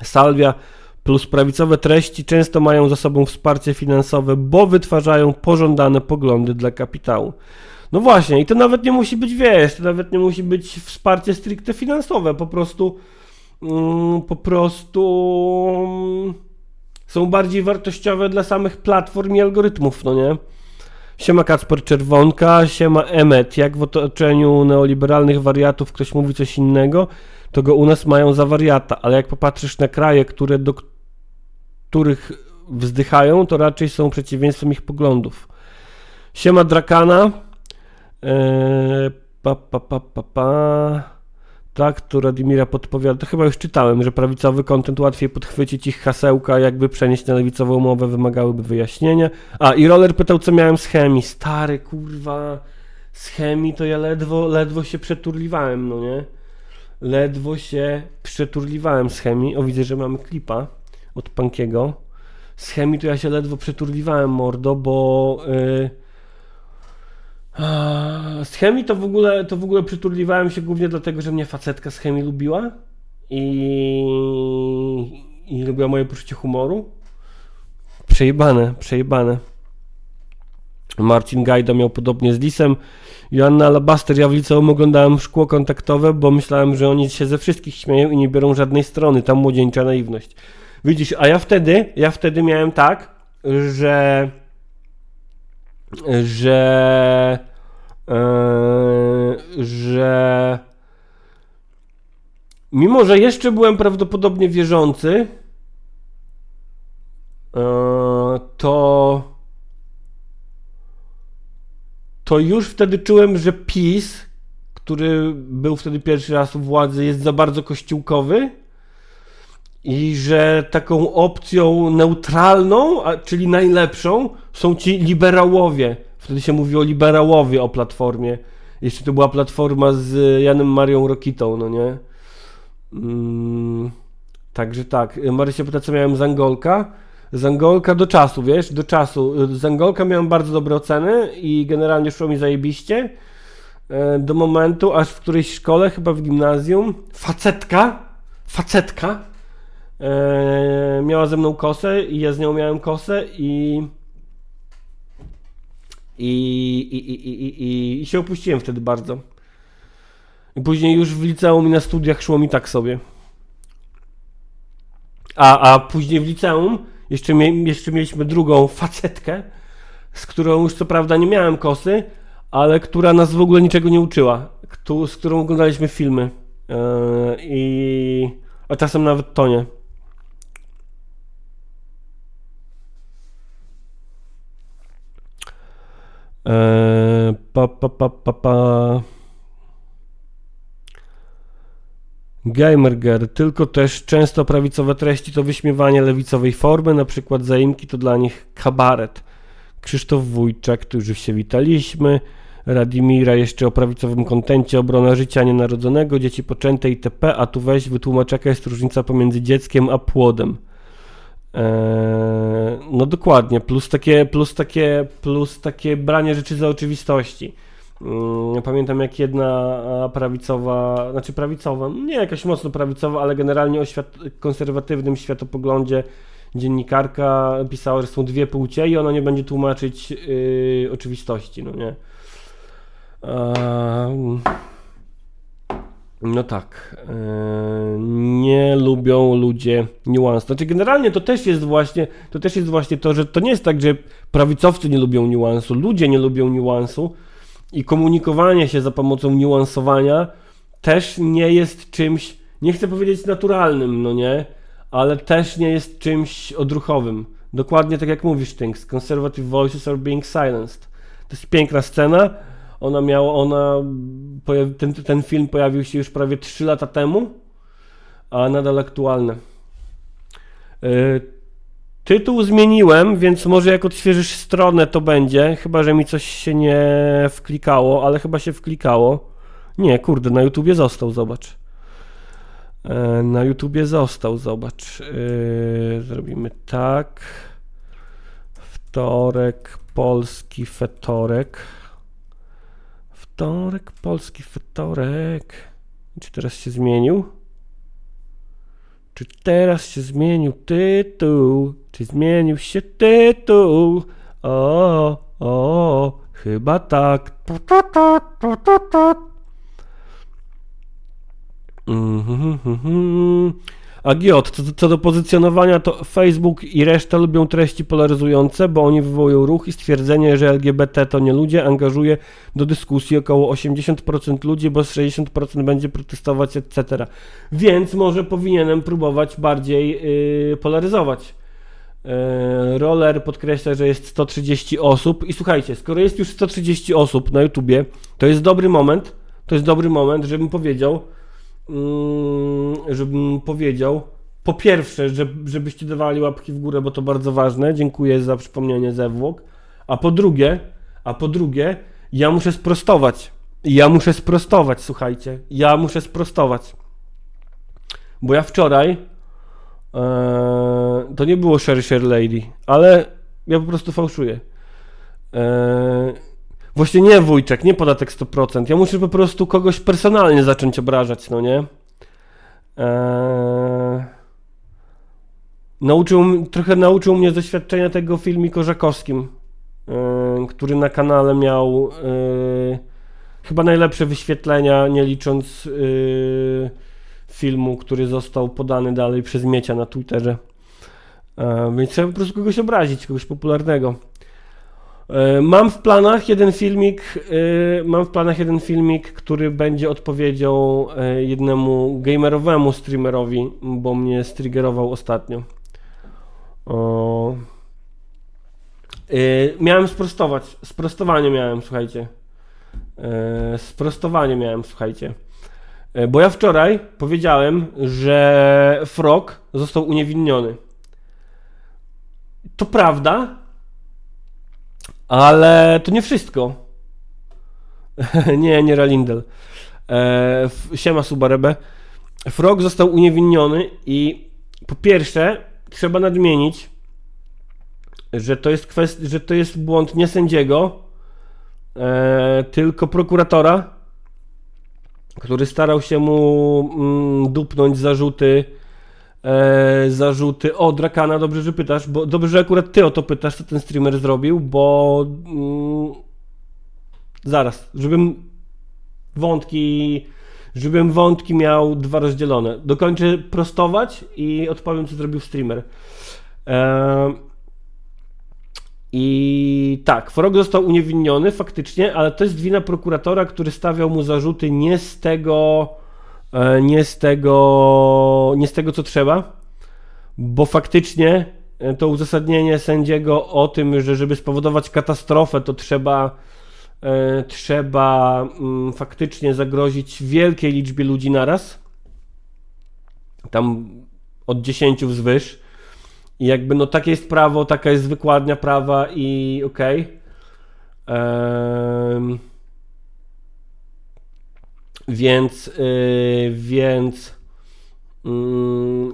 Salwia, plus prawicowe treści często mają za sobą wsparcie finansowe, bo wytwarzają pożądane poglądy dla kapitału. No właśnie, i to nawet nie musi być, wiesz, to nawet nie musi być wsparcie stricte finansowe, po prostu są bardziej wartościowe dla samych platform i algorytmów, no nie? Siema Kacper Czerwonka, siema Emmet, jak w otoczeniu neoliberalnych wariatów ktoś mówi coś innego, to go u nas mają za wariata, ale jak popatrzysz na kraje, do których wzdychają, to raczej są przeciwieństwem ich poglądów. Siema Drakana, tak, to Radimira podpowiada, to chyba już czytałem, że prawicowy content łatwiej podchwycić, ich hasełka jakby przenieść na lewicową mowę wymagałyby wyjaśnienia. A i Roller pytał, co miałem z chemii. Stary, kurwa, z chemii to ja ledwo się przeturliwałem, no nie? Ledwo się przeturliwałem z chemii. O, widzę, że mamy klipa od Pankiego. Z chemii to ja się ledwo przeturliwałem, mordo, bo z chemii to w ogóle przyturliwałem się głównie dlatego, że mnie facetka z chemii lubiła i lubiła moje poczucie humoru. Przejebane. Marcin Gajda miał podobnie z Lisem. Joanna Alabaster, ja w liceum oglądałem Szkło kontaktowe, bo myślałem, że oni się ze wszystkich śmieją i nie biorą żadnej strony, tam młodzieńcza naiwność. Widzisz, a ja wtedy miałem tak, że mimo, że jeszcze byłem prawdopodobnie wierzący, to już wtedy czułem, że PiS, który był wtedy pierwszy raz u władzy, jest za bardzo kościółkowy i że taką opcją neutralną, czyli najlepszą, są ci liberałowie. Wtedy się mówi o liberałowie, o Platformie. Jeszcze to była Platforma z Janem Marią Rokitą, no nie? Także tak. Marysia pyta, co miałem z Angolka. Z Angolka do czasu, wiesz? Do czasu. Z Angolka miałem bardzo dobre oceny i generalnie szło mi zajebiście. Do momentu, aż w którejś szkole, chyba w gimnazjum, facetka miała ze mną kosę i ja z nią miałem kosę i się opuściłem wtedy bardzo. I później już w liceum i na studiach szło mi tak sobie. A później w liceum jeszcze mieliśmy drugą facetkę, z którą już co prawda nie miałem kosy, ale która nas w ogóle niczego nie uczyła, z którą oglądaliśmy filmy. A czasem nawet to nie. Gamerger, tylko też często prawicowe treści to wyśmiewanie lewicowej formy, na przykład zaimki to dla nich kabaret. Krzysztof Wójczak, tu już się witaliśmy. Radimira jeszcze o prawicowym kontencie, obrona życia nienarodzonego, dzieci poczęte itp. A tu weź wytłumacz, jaka jest różnica pomiędzy dzieckiem a płodem. No dokładnie, plus takie branie rzeczy za oczywistości. Pamiętam jak jedna prawicowa, znaczy prawicowa, nie jakaś mocno prawicowa, ale generalnie o konserwatywnym światopoglądzie dziennikarka pisała, że są dwie płcie i ona nie będzie tłumaczyć oczywistości, no nie? No tak, nie lubią ludzie niuansów. Znaczy generalnie to też jest właśnie to, że to nie jest tak, że prawicowcy nie lubią niuansu, ludzie nie lubią niuansu i komunikowanie się za pomocą niuansowania też nie jest czymś, nie chcę powiedzieć naturalnym, no nie, ale też nie jest czymś odruchowym. Dokładnie tak jak mówisz, Tynks, conservative voices are being silenced. To jest piękna scena. Ten film pojawił się już prawie 3 lata temu, a nadal aktualny. Tytuł zmieniłem, więc może jak odświeżysz stronę to będzie, chyba że mi coś się nie wklikało, ale chyba się wklikało. Nie, kurde, na YouTubie został, zobacz. Na YouTubie został, zobacz. Zrobimy tak. Wtorek, polski fetorek. Wtorek, polski fetorek. Czy teraz się zmienił? Czy teraz się zmienił tytuł? Czy zmienił się tytuł? O, chyba tak. A Giot, co do pozycjonowania, to Facebook i reszta lubią treści polaryzujące, bo oni wywołują ruch i stwierdzenie, że LGBT to nie ludzie, angażuje do dyskusji około 80% ludzi, bo 60% będzie protestować, etc. Więc może powinienem próbować bardziej polaryzować. Roller podkreśla, że jest 130 osób i słuchajcie, skoro jest już 130 osób na YouTubie, to jest dobry moment, żebym powiedział, po pierwsze, żebyście dawali łapki w górę, bo to bardzo ważne, dziękuję za przypomnienie zwłok, a po drugie, ja muszę sprostować, słuchajcie, bo ja wczoraj, to nie było Share Lady, ale ja po prostu fałszuję. Właśnie nie Wójczek, nie podatek 100%. Ja muszę po prostu kogoś personalnie zacząć obrażać, no nie? Nauczył mnie z doświadczenia tego filmik o Żakowskim, który na kanale miał chyba najlepsze wyświetlenia, nie licząc filmu, który został podany dalej przez Miecia na Twitterze. Więc trzeba po prostu kogoś obrazić, kogoś popularnego. Mam w planach jeden filmik, który będzie odpowiedzią jednemu gamerowemu streamerowi, bo mnie striggerował ostatnio. Miałem sprostowanie miałem, słuchajcie. Bo ja wczoraj powiedziałem, że Frog został uniewinniony. To prawda, ale to nie wszystko. nie Ralindel. Siema Subarebe. Frog został uniewinniony i po pierwsze trzeba nadmienić, że to jest błąd nie sędziego, tylko prokuratora, który starał się mu dupnąć zarzuty. O, Drakana, dobrze, że pytasz, bo dobrze, że akurat ty o to pytasz, co ten streamer zrobił, bo zaraz, żebym wątki miał dwa rozdzielone. Dokończę prostować i odpowiem, co zrobił streamer. I tak, Frog został uniewinniony faktycznie, ale to jest wina prokuratora, który stawiał mu zarzuty nie z tego, co trzeba, bo faktycznie to uzasadnienie sędziego o tym, że żeby spowodować katastrofę, to trzeba faktycznie zagrozić wielkiej liczbie ludzi naraz, tam od 10 wzwyż. I jakby no takie jest prawo, taka jest wykładnia prawa i okej. Więc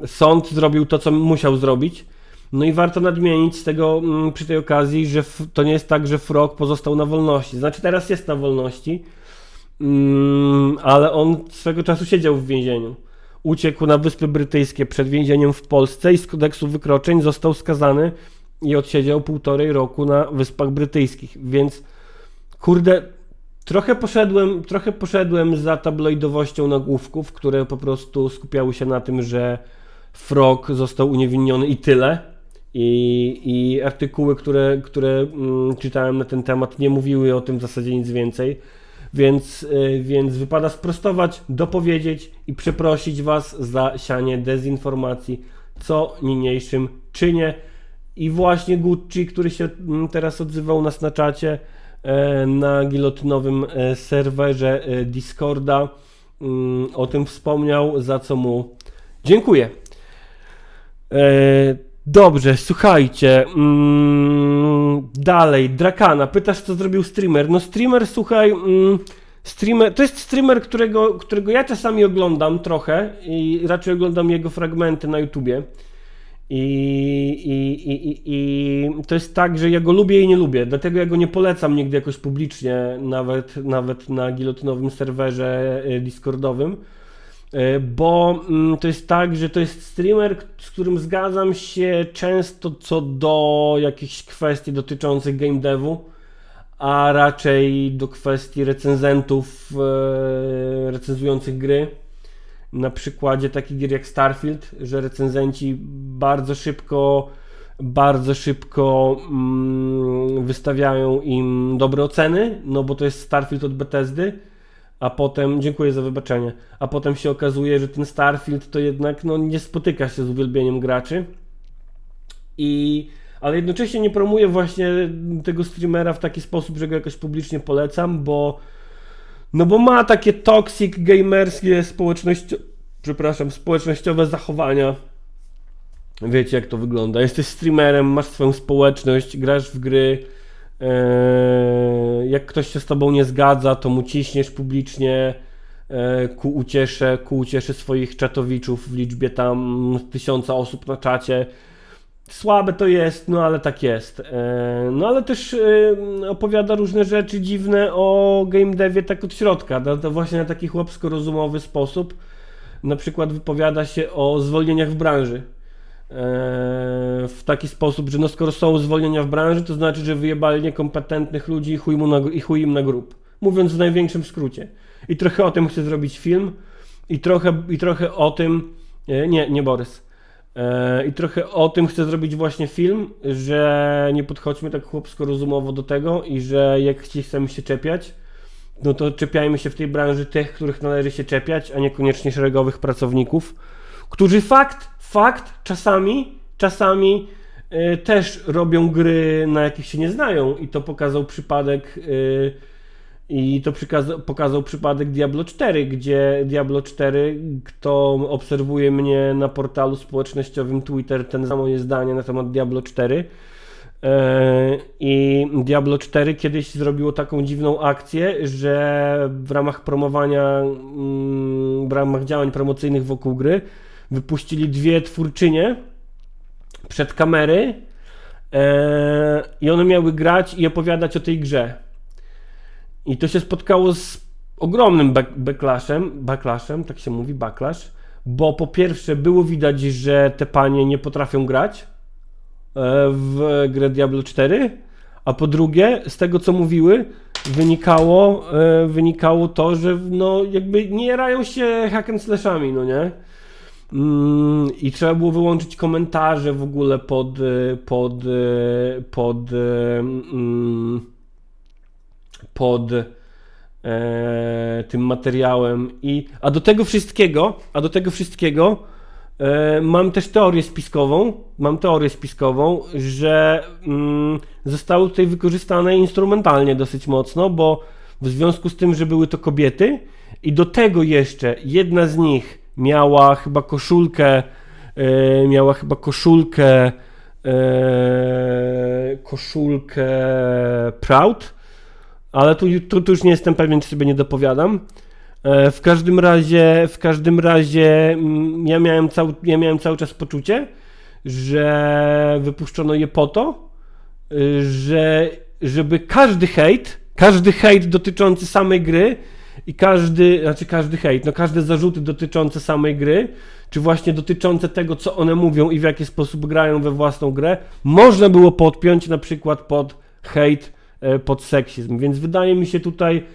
sąd zrobił to, co musiał zrobić. No i warto nadmienić z tego przy tej okazji, że to nie jest tak, że Frog pozostał na wolności. Znaczy teraz jest na wolności, ale on swego czasu siedział w więzieniu. Uciekł na Wyspy Brytyjskie przed więzieniem w Polsce i z kodeksu wykroczeń został skazany i odsiedział 1,5 roku na Wyspach Brytyjskich. Więc kurde, trochę poszedłem za tabloidowością nagłówków, które po prostu skupiały się na tym, że Frog został uniewinniony i tyle. I artykuły, które czytałem na ten temat, nie mówiły o tym w zasadzie nic więcej. Więc wypada sprostować, dopowiedzieć i przeprosić Was za sianie dezinformacji, co niniejszym czynię. I właśnie Gucci, który się teraz odzywał nas na czacie, na gilotynowym serwerze Discorda, o tym wspomniał, za co mu dziękuję. Dobrze, słuchajcie, dalej, Drakana, pytasz, co zrobił streamer. No streamer, słuchaj, to jest streamer, którego ja czasami oglądam trochę i raczej oglądam jego fragmenty na YouTubie. I to jest tak, że ja go lubię i nie lubię, dlatego ja go nie polecam nigdy jakoś publicznie, nawet na gilotynowym serwerze Discordowym. Bo to jest tak, że to jest streamer, z którym zgadzam się często co do jakichś kwestii dotyczących game devu, a raczej do kwestii recenzentów recenzujących gry. Na przykładzie takich gier jak Starfield, że recenzenci bardzo szybko wystawiają im dobre oceny, no bo to jest Starfield od Bethesdy. A potem, dziękuję za wybaczenie, a potem się okazuje, że ten Starfield to jednak nie spotyka się z uwielbieniem graczy. Ale jednocześnie nie promuję właśnie tego streamera w taki sposób, że go jakoś publicznie polecam, bo ma takie toxic gamerskie społecznościowe zachowania. Wiecie, jak to wygląda. Jesteś streamerem, masz swoją społeczność, grasz w gry. Jak ktoś się z tobą nie zgadza, to mu ciśniesz publicznie ku uciesze swoich czatowiczów w liczbie tam 1000 osób na czacie. Słabe to jest, no ale tak jest. No ale też opowiada różne rzeczy dziwne o game devie tak od środka, to właśnie na taki chłopsko-rozumowy sposób. Na przykład wypowiada się o zwolnieniach w branży. W taki sposób, że skoro są zwolnienia w branży, to znaczy, że wyjebali niekompetentnych ludzi i chuj im na grób. Mówiąc w największym skrócie. I trochę o tym chcę zrobić film. I trochę o tym... Nie Borys. I trochę o tym chcę zrobić właśnie film, że nie podchodźmy tak chłopsko-rozumowo do tego i że jak chcemy się czepiać, no to czepiajmy się w tej branży tych, których należy się czepiać, a niekoniecznie szeregowych pracowników, którzy fakt, czasami też robią gry, na jakich się nie znają i to pokazał przypadek Diablo 4, gdzie Diablo 4, kto obserwuje mnie na portalu społecznościowym Twitter, ten za moje zdanie na temat Diablo 4. I Diablo 4 kiedyś zrobiło taką dziwną akcję, że w ramach promowania, w ramach działań promocyjnych wokół gry wypuścili 2 twórczynie przed kamery i one miały grać i opowiadać o tej grze. I to się spotkało z ogromnym backlashem, tak się mówi, backlash, bo po pierwsze było widać, że te panie nie potrafią grać w grę Diablo 4, a po drugie, z tego co mówiły, wynikało to, że jakby nie jarają się hack and slashami, no nie? I trzeba było wyłączyć komentarze w ogóle pod tym materiałem. A do tego wszystkiego mam też teorię spiskową, że zostały tutaj wykorzystane instrumentalnie dosyć mocno, bo w związku z tym, że były to kobiety i do tego jeszcze jedna z nich miała chyba koszulkę Proud, ale tu już nie jestem pewien, czy sobie nie dopowiadam. W każdym razie ja miałem cały czas poczucie, że wypuszczono je po to, żeby każdy hejt dotyczący samej gry i każde zarzuty dotyczące samej gry, czy właśnie dotyczące tego, co one mówią i w jaki sposób grają we własną grę, można było podpiąć na przykład pod hejt, pod seksizm. Więc wydaje mi się tutaj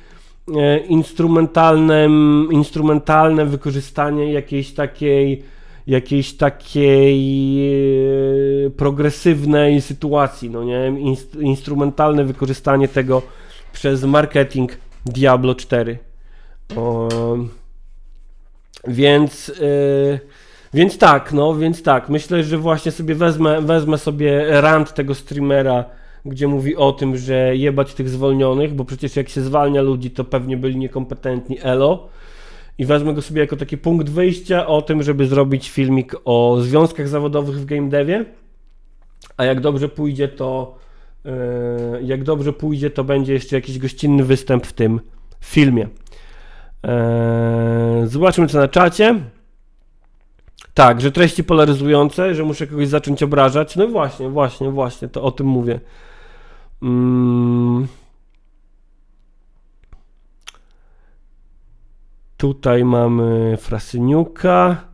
instrumentalne wykorzystanie jakiejś takiej progresywnej sytuacji, no nie? Instrumentalne wykorzystanie tego przez marketing Diablo 4. Więc tak, myślę, że właśnie sobie wezmę sobie rant tego streamera, gdzie mówi o tym, że jebać tych zwolnionych, bo przecież jak się zwalnia ludzi, to pewnie byli niekompetentni, elo. I wezmę go sobie jako taki punkt wyjścia o tym, żeby zrobić filmik o związkach zawodowych w game devie. A jak dobrze pójdzie, to będzie jeszcze jakiś gościnny występ w tym filmie. Zobaczmy co na czacie. Tak, że treści polaryzujące, że muszę kogoś zacząć obrażać. No właśnie, to o tym mówię. Tutaj mamy Frasyniuka.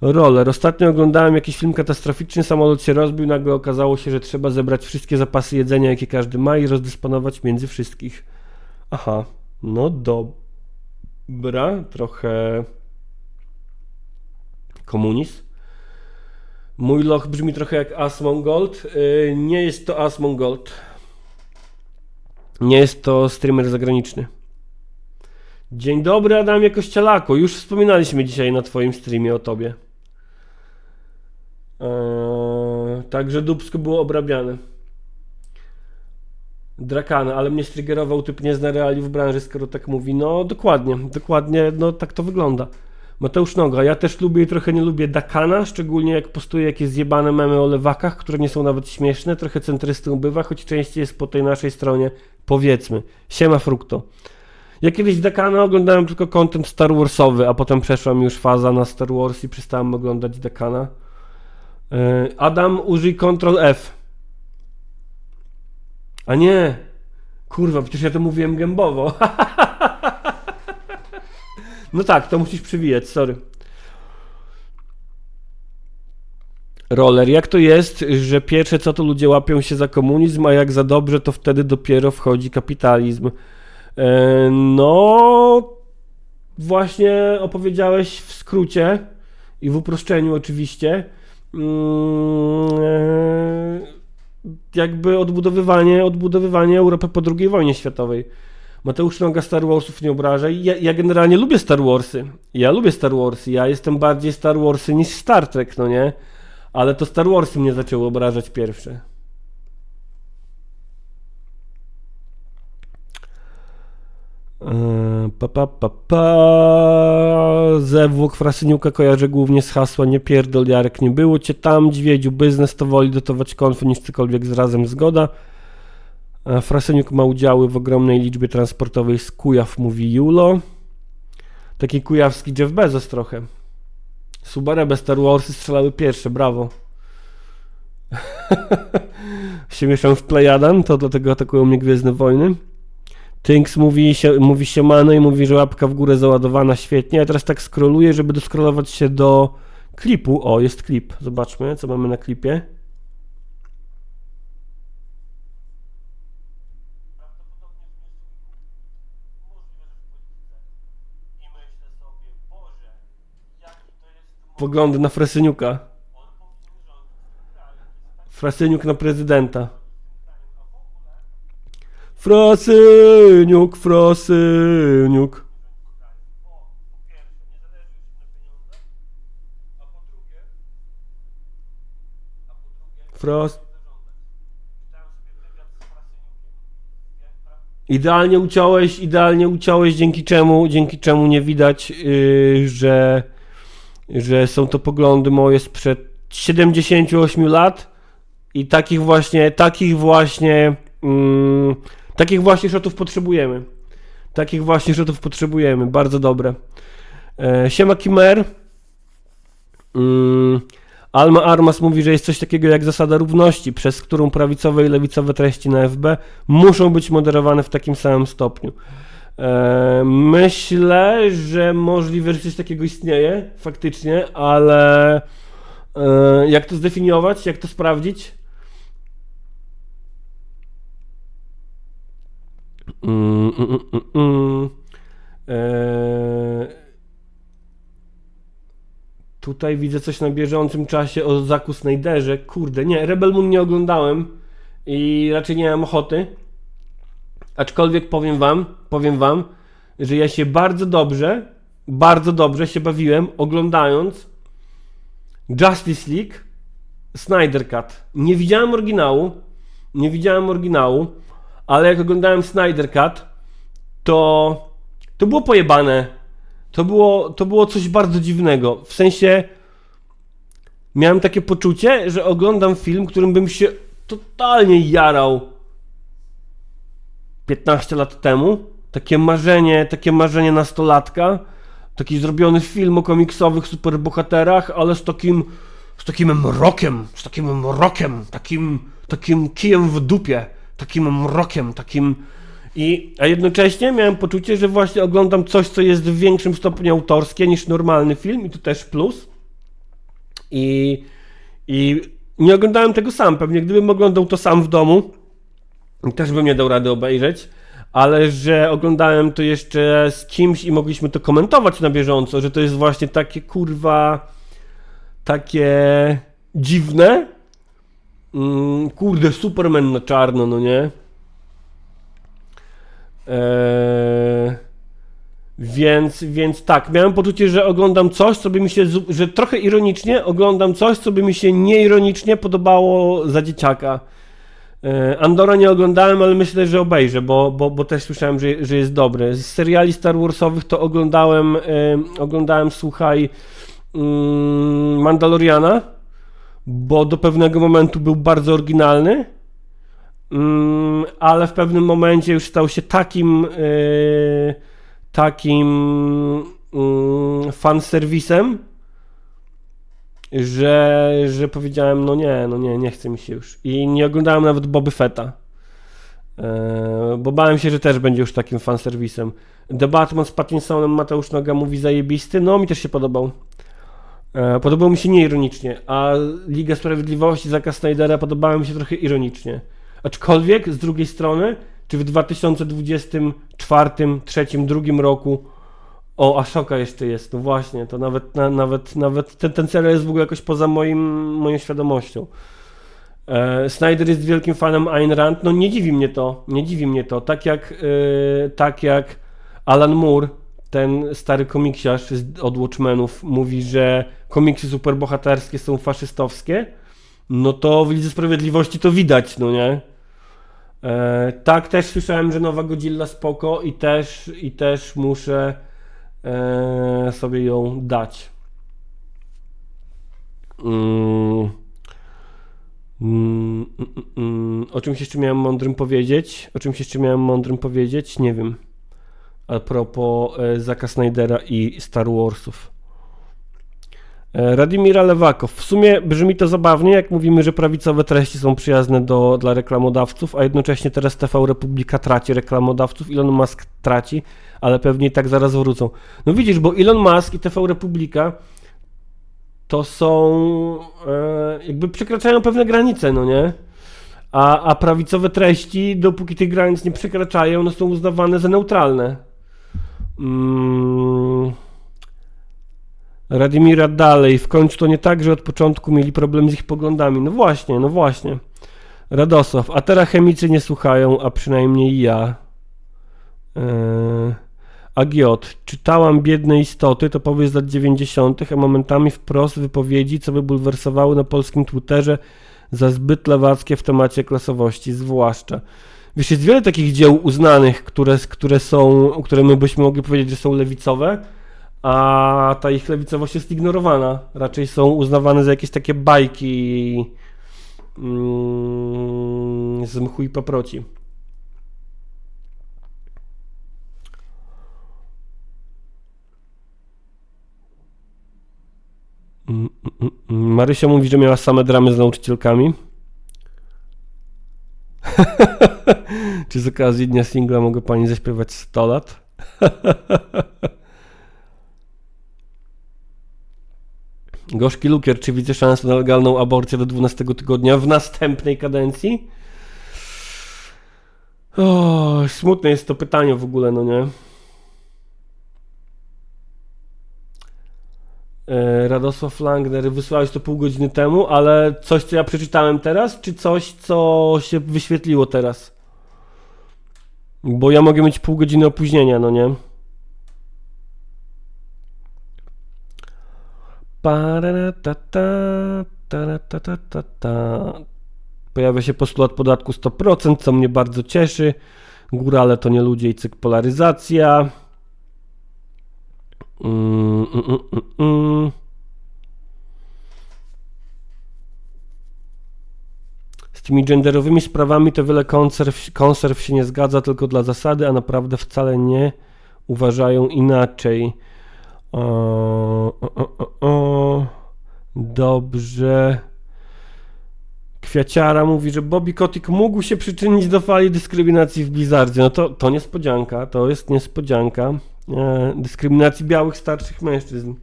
Roller. Ostatnio oglądałem jakiś film katastroficzny, samolot się rozbił, nagle okazało się, że trzeba zebrać wszystkie zapasy jedzenia, jakie każdy ma i rozdysponować między wszystkich. Aha, no dobra, trochę komunizm. Mój loch brzmi trochę jak Asmongold. Nie jest to Asmongold. Nie jest to streamer zagraniczny. Dzień dobry, Adamie Kościelako. Już wspominaliśmy dzisiaj na twoim streamie o tobie. Także dupsko było obrabiane. Drakana, ale mnie striggerował typ nie zna realiów branży, skoro tak mówi. No dokładnie, no tak to wygląda. Mateusz Noga, ja też lubię i trochę nie lubię Dakana, szczególnie jak postuje jakieś zjebane memy o lewakach, które nie są nawet śmieszne, trochę centrystą bywa, choć częściej jest po tej naszej stronie, powiedzmy. Siema Frukto. Ja kiedyś Dakana oglądałem tylko content Star Warsowy, a potem przeszła mi już faza na Star Wars i przestałem oglądać Dakana. Adam, użyj Ctrl F. A nie! Kurwa, przecież ja to mówiłem gębowo. No tak, to musisz przywijać, sorry. Roller, jak to jest, że pierwsze co to ludzie łapią się za komunizm, a jak za dobrze, to wtedy dopiero wchodzi kapitalizm? No, właśnie opowiedziałeś w skrócie i w uproszczeniu oczywiście, jakby odbudowywanie Europy po II wojnie światowej. Mateusz Noga Star Warsów nie obrażaj. Ja generalnie lubię Star Warsy. Ja jestem bardziej Star Warsy niż Star Trek, no nie? Ale to Star Warsy mnie zaczęły obrażać pierwsze. Zewłok Frasyniuka kojarzę głównie z hasła nie pierdol Jarek, nie było cię tam, dźwiedziu biznes to woli dotować konfy niż cokolwiek z razem zgoda. Frasyniuk ma udziały w ogromnej liczbie transportowej z Kujaw, mówi Julo. Taki kujawski Jeff Bezos trochę. Subarebe Star Warsy strzelały pierwsze, brawo. się mieszam w Plejadan, to dlatego atakują mnie Gwiezdne Wojny. Tynks mówi siemano i mówi, że łapka w górę załadowana, świetnie. Ja teraz tak scrolluję, żeby doskrolować się do klipu. O, jest klip. Zobaczmy, co mamy na klipie. Poglądy na Frasyniuka. Frasyniuk na prezydenta. Frasyniuk. Idealnie uciąłeś, dzięki czemu nie widać, że są to poglądy moje sprzed 78 lat i takich właśnie shotów potrzebujemy. Bardzo dobre. Siema Kimer. Alma Armas mówi, że jest coś takiego jak zasada równości, przez którą prawicowe i lewicowe treści na FB muszą być moderowane w takim samym stopniu. Myślę, że możliwe, że coś takiego istnieje faktycznie, ale jak to zdefiniować, jak to sprawdzić? Tutaj widzę coś na bieżącym czasie o Zacku Snyderze. Kurde, nie, Rebel Moon nie oglądałem i raczej nie mam ochoty. Aczkolwiek powiem wam, że ja się bardzo dobrze się bawiłem oglądając Justice League Snyder Cut. Nie widziałem oryginału, ale jak oglądałem Snyder Cut, to było pojebane. To było coś bardzo dziwnego. W sensie miałem takie poczucie, że oglądam film, którym bym się totalnie jarał 15 lat temu. Takie marzenie nastolatka. Taki zrobiony film o komiksowych superbohaterach, ale z takim mrokiem, takim kijem w dupie, takim mrokiem, a jednocześnie miałem poczucie, że właśnie oglądam coś, co jest w większym stopniu autorskie niż normalny film i to też plus. I nie oglądałem tego sam. Pewnie gdybym oglądał to sam w domu, też bym nie dał rady obejrzeć, ale że oglądałem to jeszcze z kimś i mogliśmy to komentować na bieżąco, że to jest właśnie takie kurwa, takie dziwne. Kurde, Superman na czarno, no nie? Więc tak, miałem poczucie, że oglądam coś, co by mi się, że trochę ironicznie oglądam coś, co by mi się nieironicznie podobało za dzieciaka. Andora nie oglądałem, ale myślę, że obejrzę, bo też słyszałem, że jest dobry. Z seriali Star Warsowych to oglądałem, słuchaj, Mandaloriana, bo do pewnego momentu był bardzo oryginalny, ale w pewnym momencie już stał się takim fanserwisem, że powiedziałem, nie chce mi się już. I nie oglądałem nawet Boby Fetta, bo bałem się, że też będzie już takim fanserwisem. The Batman z Pattinsonem, Mateusz Noga mówi zajebisty, no mi też się podobał. Podobał mi się nieironicznie, a Liga Sprawiedliwości Zacka Snydera podobała mi się trochę ironicznie. Aczkolwiek z drugiej strony, czy w 2024, 2023, 2022 roku Ashoka jeszcze jest, no właśnie, to nawet ten serial jest w ogóle jakoś poza moją świadomością. Snyder jest wielkim fanem Ayn Rand, no nie dziwi mnie to, tak jak Alan Moore, ten stary komiksiarz od Watchmenów, mówi, że komiksy superbohaterskie są faszystowskie, no to w Lidze Sprawiedliwości to widać, no nie? Tak, też słyszałem, że nowa Godzilla spoko i też muszę sobie ją dać. O czymś jeszcze miałem mądrym powiedzieć? Nie wiem. A propos Zacka Snydera i Star Warsów. Radimira Lewakow. W sumie brzmi to zabawnie, jak mówimy, że prawicowe treści są przyjazne dla reklamodawców, a jednocześnie teraz TV Republika traci reklamodawców, Elon Musk traci, ale pewnie i tak zaraz wrócą. No widzisz, bo Elon Musk i TV Republika to są jakby przekraczają pewne granice, no nie? A prawicowe treści, dopóki tych granic nie przekraczają, no są uznawane za neutralne. Radimira dalej. W końcu to nie tak, że od początku mieli problem z ich poglądami. No właśnie. Radosław. A teraz chemicy nie słuchają, a przynajmniej ja. Agiot. Czytałam Biedne istoty, to powieść z lat 90., a momentami wprost wypowiedzi, co by bulwersowały na polskim Twitterze za zbyt lewackie w temacie klasowości, zwłaszcza. Wiesz, jest wiele takich dzieł uznanych, które my byśmy mogli powiedzieć, że są lewicowe, a ta ich lewicowość jest ignorowana. Raczej są uznawane za jakieś takie bajki z mchu i paproci. Marysia mówi, że miała same dramy z nauczycielkami. Czy z okazji dnia singla mogę pani zaśpiewać 100 lat? Gorzki Lukier, czy widzę szansę na legalną aborcję do 12 tygodnia w następnej kadencji? O, smutne jest to pytanie w ogóle, no nie? Radosław Langner, wysłałeś to pół godziny temu, ale coś, co ja przeczytałem teraz, czy coś, co się wyświetliło teraz? Bo ja mogę mieć pół godziny opóźnienia, no nie? Pojawia się postulat podatku 100%, co mnie bardzo cieszy. Górale to nie ludzie i cykl polaryzacja. Z tymi genderowymi sprawami to wiele konserw się nie zgadza tylko dla zasady, a naprawdę wcale nie uważają inaczej. Dobrze. Kwiaciara mówi, że Bobby Kotick mógł się przyczynić do fali dyskryminacji w Blizzardzie. No to niespodzianka, to jest niespodzianka. Dyskryminacji białych starszych mężczyzn.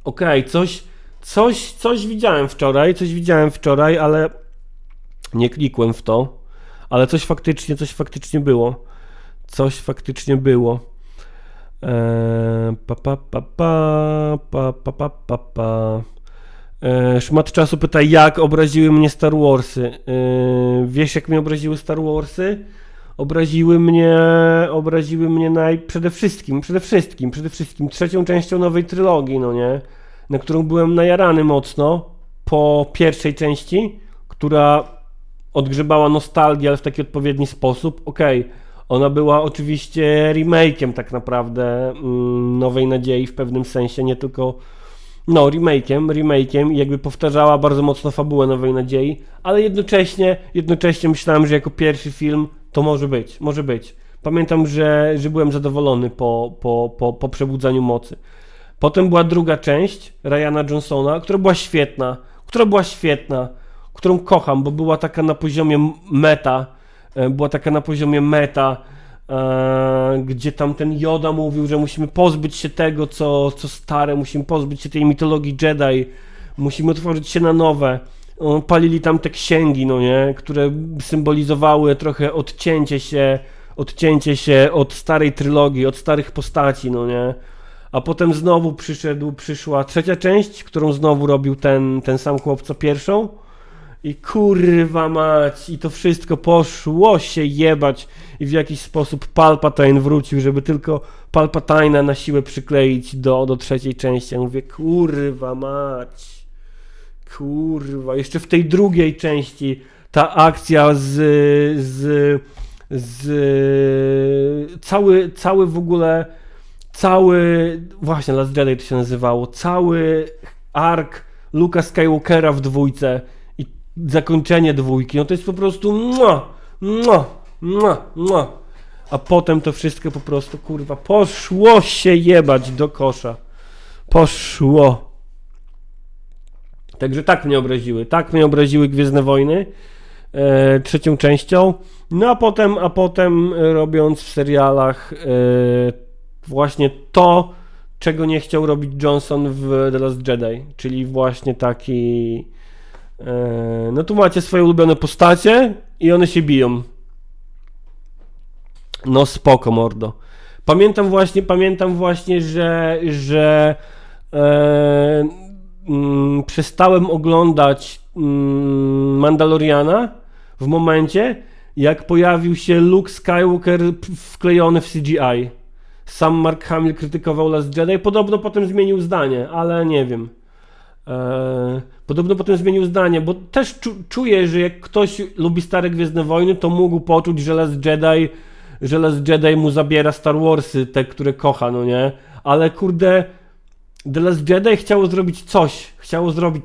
Okej, coś widziałem wczoraj, ale nie klikłem w to. Ale coś faktycznie było. Coś faktycznie było. Szmat czasu pyta, jak obraziły mnie Star Warsy. Wiesz, jak mnie obraziły Star Warsy? Obraziły mnie przede wszystkim trzecią częścią nowej trylogii, no nie? Na którą byłem najarany mocno po pierwszej części, która odgrzebała nostalgię, ale w taki odpowiedni sposób. Okej, ona była oczywiście remake'iem tak naprawdę Nowej Nadziei w pewnym sensie, nie tylko remake'iem i jakby powtarzała bardzo mocno fabułę Nowej Nadziei, ale jednocześnie myślałem, że jako pierwszy film to może być. Pamiętam, że byłem zadowolony po przebudzaniu mocy. Potem była druga część Ryana Johnsona, która była świetna, którą kocham, bo była taka na poziomie meta, gdzie tam ten Yoda mówił, że musimy pozbyć się tego, co stare, musimy pozbyć się tej mitologii Jedi, musimy otworzyć się na nowe. Palili tam te księgi, no nie, które symbolizowały trochę odcięcie się od starej trylogii, od starych postaci, no nie. A potem znowu przyszła trzecia część, którą znowu robił ten sam chłop co pierwszą. I kurwa mać, i to wszystko poszło się jebać i w jakiś sposób Palpatine wrócił, żeby tylko Palpatine'a na siłę przykleić do trzeciej części. Ja mówię, kurwa mać, jeszcze w tej drugiej części ta akcja właśnie Last Jedi to się nazywało, cały ark Luke'a Skywalkera w dwójce i zakończenie dwójki, no to jest po prostu a potem to wszystko po prostu, kurwa, poszło się jebać do kosza. Poszło. Także tak mnie obraziły Gwiezdne Wojny trzecią częścią. No a potem robiąc w serialach właśnie to, czego nie chciał robić Johnson w The Last Jedi, czyli właśnie taki no tu macie swoje ulubione postacie i one się biją. No spoko, mordo. Pamiętam właśnie, że przestałem oglądać Mandaloriana w momencie, jak pojawił się Luke Skywalker wklejony w CGI. Sam Mark Hamill krytykował Last Jedi, podobno potem zmienił zdanie, ale nie wiem. Podobno potem zmienił zdanie, bo też czuję, że jak ktoś lubi stare Gwiezdne Wojny, to mógł poczuć, że Last Jedi mu zabiera Star Warsy, te, które kocha, no nie? Ale kurde, The Last Jedi chciało zrobić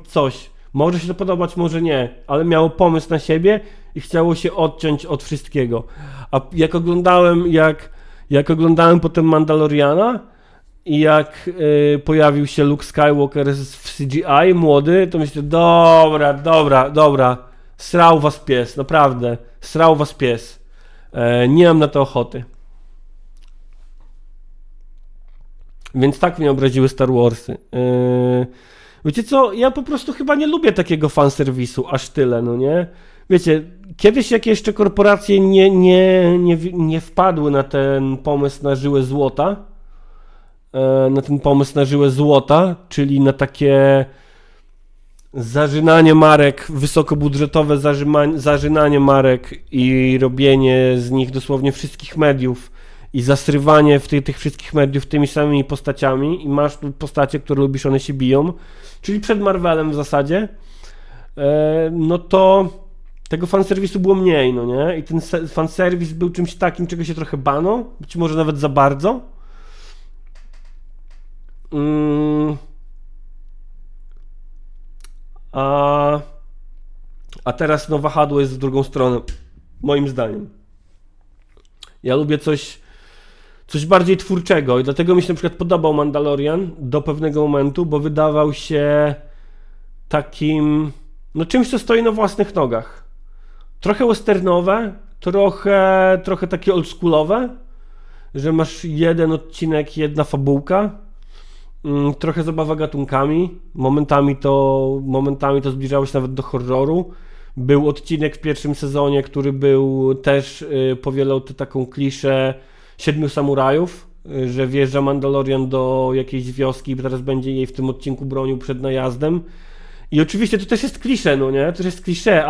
coś. Może się to podobać, może nie, ale miało pomysł na siebie i chciało się odciąć od wszystkiego. A jak oglądałem potem Mandaloriana, i jak pojawił się Luke Skywalker w CGI, młody, to myślę, dobra, srał was pies, naprawdę, srał was pies. Nie mam na to ochoty. Więc tak mnie obraziły Star Warsy. Wiecie co, ja po prostu chyba nie lubię takiego fanserwisu, aż tyle, no nie? Wiecie, kiedyś jak jeszcze korporacje nie wpadły na ten pomysł na żyłę złota, czyli na takie zarzynanie marek, wysokobudżetowe zarzynanie marek i robienie z nich dosłownie wszystkich mediów i zasrywanie tych wszystkich mediów tymi samymi postaciami i masz tu postacie, które lubisz, one się biją, czyli przed Marvelem w zasadzie, no to tego fanserwisu było mniej, no nie? I ten fanserwis był czymś takim, czego się trochę bano, być może nawet za bardzo. A teraz no wahadło jest w drugą stronę, moim zdaniem. Ja lubię coś bardziej twórczego i dlatego mi się na przykład podobał Mandalorian do pewnego momentu, bo wydawał się takim, no czymś, co stoi na własnych nogach. Trochę westernowe, trochę takie oldschoolowe, że masz jeden odcinek, jedna fabułka, trochę zabawa gatunkami, momentami to zbliżało się nawet do horroru. Był odcinek w pierwszym sezonie, który był też, powielał taką kliszę 7 samurajów, że wjeżdża Mandalorian do jakiejś wioski i teraz będzie jej w tym odcinku bronił przed najazdem. I oczywiście to też jest klisze, no nie? To też jest klisze,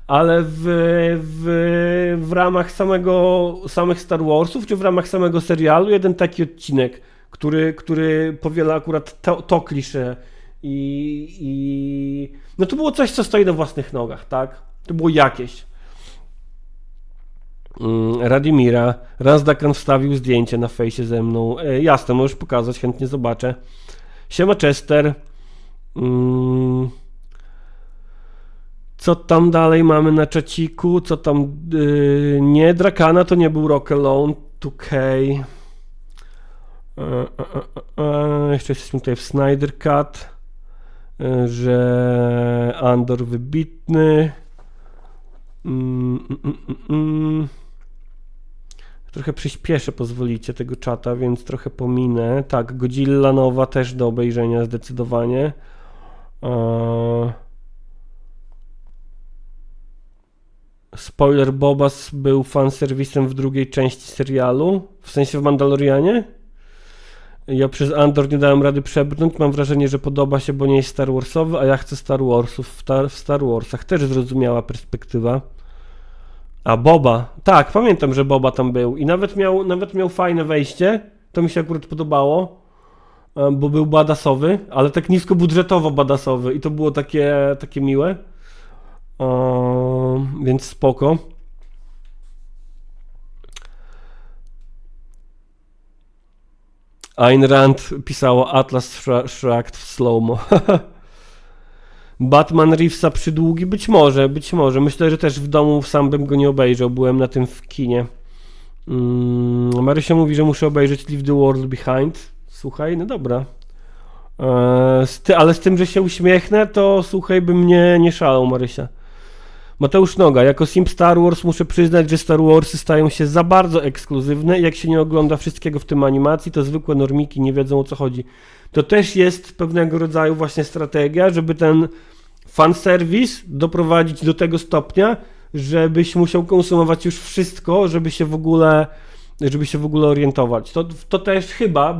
ale w ramach samych Star Warsów, czy w ramach samego serialu, jeden taki odcinek, który powiela akurat to klisze i no to było coś, co stoi na własnych nogach, tak? To było jakieś. Radimira, Razdakan wstawił zdjęcie na fejsie ze mną. Jasne, możesz pokazać, chętnie zobaczę. Siema Chester. Co tam dalej mamy na czaciku? Co tam? Nie, Drakana to nie był Rock Alone 2K. Jeszcze jesteśmy tutaj w Snyder Cut, że Andor wybitny. Trochę przyspieszę, pozwolicie, tego czata, więc trochę pominę. Tak, Godzilla nowa też do obejrzenia zdecydowanie. Spoiler, Bobas był fanserwisem w drugiej części serialu, w sensie w Mandalorianie. Ja przez Andor nie dałem rady przebrnąć, mam wrażenie, że podoba się, bo nie jest Star Warsowy, a ja chcę Star Warsów w Star Warsach. Też zrozumiała perspektywa. A Boba, tak, pamiętam, że Boba tam był i nawet miał fajne wejście, to mi się akurat podobało, bo był badasowy, ale tak niskobudżetowo badasowy i to było takie miłe, więc spoko. Ayn Rand pisało Atlas Shrugged w slow-mo. Batman Reevesa przydługi? Być może. Myślę, że też w domu sam bym go nie obejrzał. Byłem na tym w kinie. Marysia mówi, że muszę obejrzeć Leave the World Behind. Słuchaj, no dobra. Ale z tym, że się uśmiechnę, to słuchaj, bym nie szalał, Marysia. Mateusz Noga, jako Sim Star Wars muszę przyznać, że Star Warsy stają się za bardzo ekskluzywne i jak się nie ogląda wszystkiego w tym animacji, to zwykłe normiki nie wiedzą, o co chodzi. To też jest pewnego rodzaju właśnie strategia, żeby ten fanserwis doprowadzić do tego stopnia, żebyś musiał konsumować już wszystko, żeby się w ogóle orientować. To też chyba,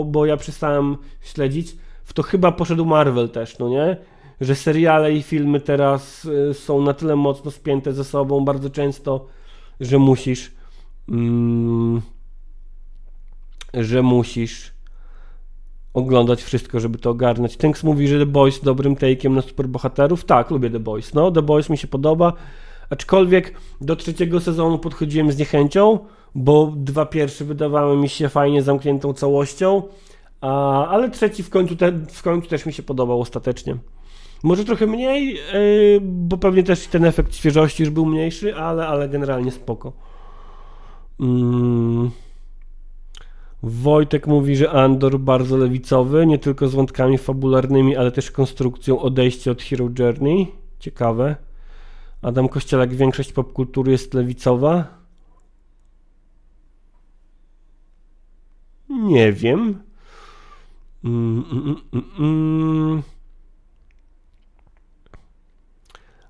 bo ja przestałem śledzić, w to chyba poszedł Marvel też, no nie? Że seriale i filmy teraz są na tyle mocno spięte ze sobą bardzo często, że musisz oglądać wszystko, żeby to ogarnąć. Tynks mówi, że The Boys dobrym take'iem na superbohaterów. Tak, lubię The Boys. No, The Boys mi się podoba, aczkolwiek do 3. sezonu podchodziłem z niechęcią, bo 2 pierwsze wydawały mi się fajnie zamkniętą całością, ale 3 w końcu też mi się podobał ostatecznie. Może trochę mniej, bo pewnie też ten efekt świeżości już był mniejszy, ale generalnie spoko. Wojtek mówi, że Andor bardzo lewicowy, nie tylko z wątkami fabularnymi, ale też konstrukcją odejścia od Hero Journey. Ciekawe. Adam Kościelak, większość popkultury jest lewicowa. Nie wiem.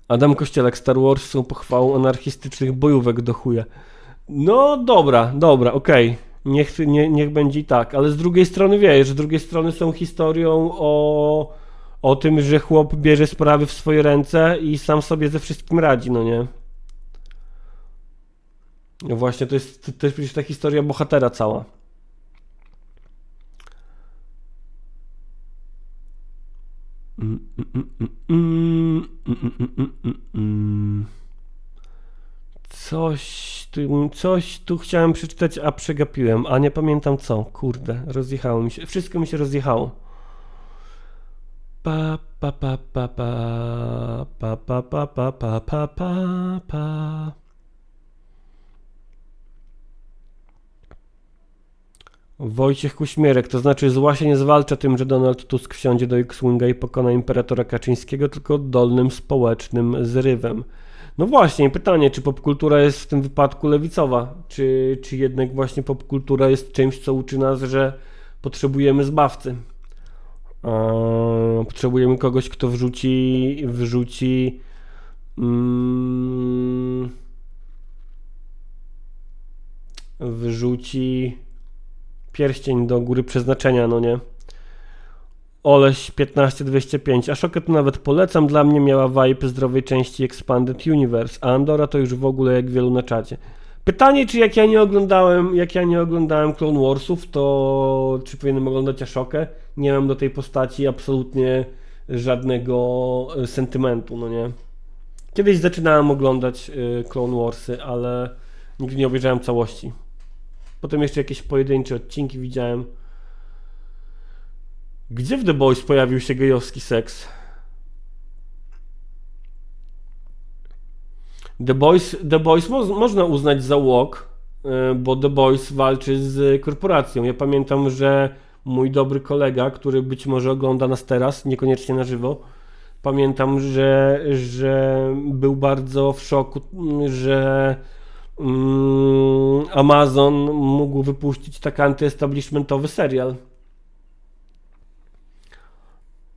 Adam Kościelak, Star Wars są pochwałą anarchistycznych bojówek do chuja. No dobra, okej. Niech będzie i tak, ale z drugiej strony wiesz, z drugiej strony są historią o tym, że chłop bierze sprawy w swoje ręce i sam sobie ze wszystkim radzi, no nie? No właśnie, to jest przecież ta historia bohatera cała. Coś tu chciałem przeczytać, a przegapiłem, a nie pamiętam co. Kurde, rozjechało mi się. Wszystko mi się rozjechało. Pa pa pa pa pa pa pa pa pa pa pa pa pa. Wojciech Kuśmierek, to znaczy zła się nie zwalcza tym, że Donald Tusk wsiądzie do X-Winga i pokona imperatora Kaczyńskiego, tylko dolnym społecznym zrywem. No właśnie, pytanie, czy popkultura jest w tym wypadku lewicowa, czy jednak właśnie popkultura jest czymś, co uczy nas, że potrzebujemy zbawcy. Potrzebujemy kogoś, kto wrzuci pierścień do góry przeznaczenia, no nie? Oleś 15205, a Szokę to nawet polecam, dla mnie miała vibe zdrowej części Expanded Universe, a Andora to już w ogóle jak wielu na czacie. Pytanie, czy jak ja nie oglądałem Clone Warsów, to czy powinienem oglądać Ashokę? Nie mam do tej postaci absolutnie żadnego sentymentu, no nie? Kiedyś zaczynałem oglądać Clone Warsy, ale nigdy nie obejrzałem całości. Potem jeszcze jakieś pojedyncze odcinki widziałem. Gdzie w The Boys pojawił się gejowski seks? The Boys można uznać za walk, bo The Boys walczy z korporacją. Ja pamiętam, że mój dobry kolega, który być może ogląda nas teraz, niekoniecznie na żywo, pamiętam, że był bardzo w szoku, że Amazon mógł wypuścić tak antyestablishmentowy serial.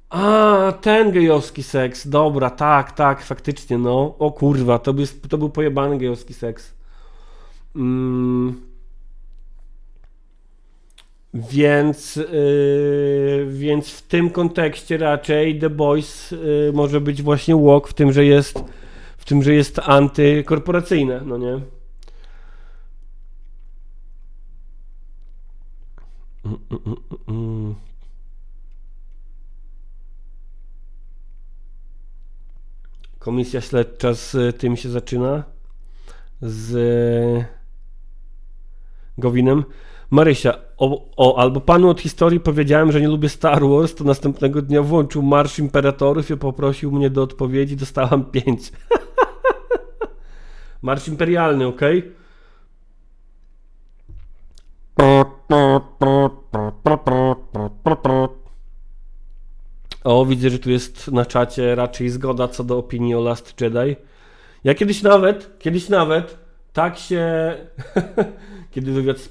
A, ten gejowski seks, dobra, tak, faktycznie, no. O kurwa, to był pojebany gejowski seks. Więc w tym kontekście raczej The Boys może być właśnie walk w tym, że jest antykorporacyjne, no nie? Komisja śledcza z tym się zaczyna. Z Gowinem. Marysia, albo panu od historii powiedziałem, że nie lubię Star Wars, to następnego dnia włączył Marsz Imperatorów i poprosił mnie do odpowiedzi, dostałam 5. Marsz Imperialny, okej? O, widzę, że tu jest na czacie raczej zgoda co do opinii o Last Jedi. Ja kiedyś nawet tak się... Kiedy wywiad z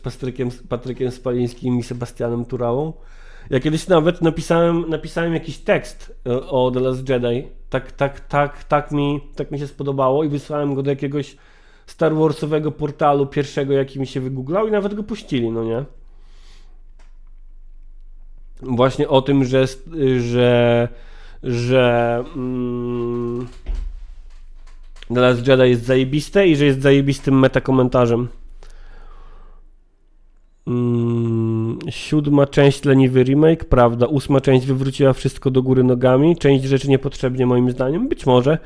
Patrykiem Spalińskim i Sebastianem Turałą, ja kiedyś nawet napisałem jakiś tekst o The Last Jedi. Tak mi się spodobało i wysłałem go do jakiegoś Star Warsowego portalu pierwszego, jaki mi się wygooglał i nawet go puścili, no nie? Właśnie o tym, że The Last Jedi jest zajebiste i że jest zajebistym metakomentarzem. 7. część leniwy remake, prawda. 8. część wywróciła wszystko do góry nogami. Część rzeczy niepotrzebnie moim zdaniem, być może.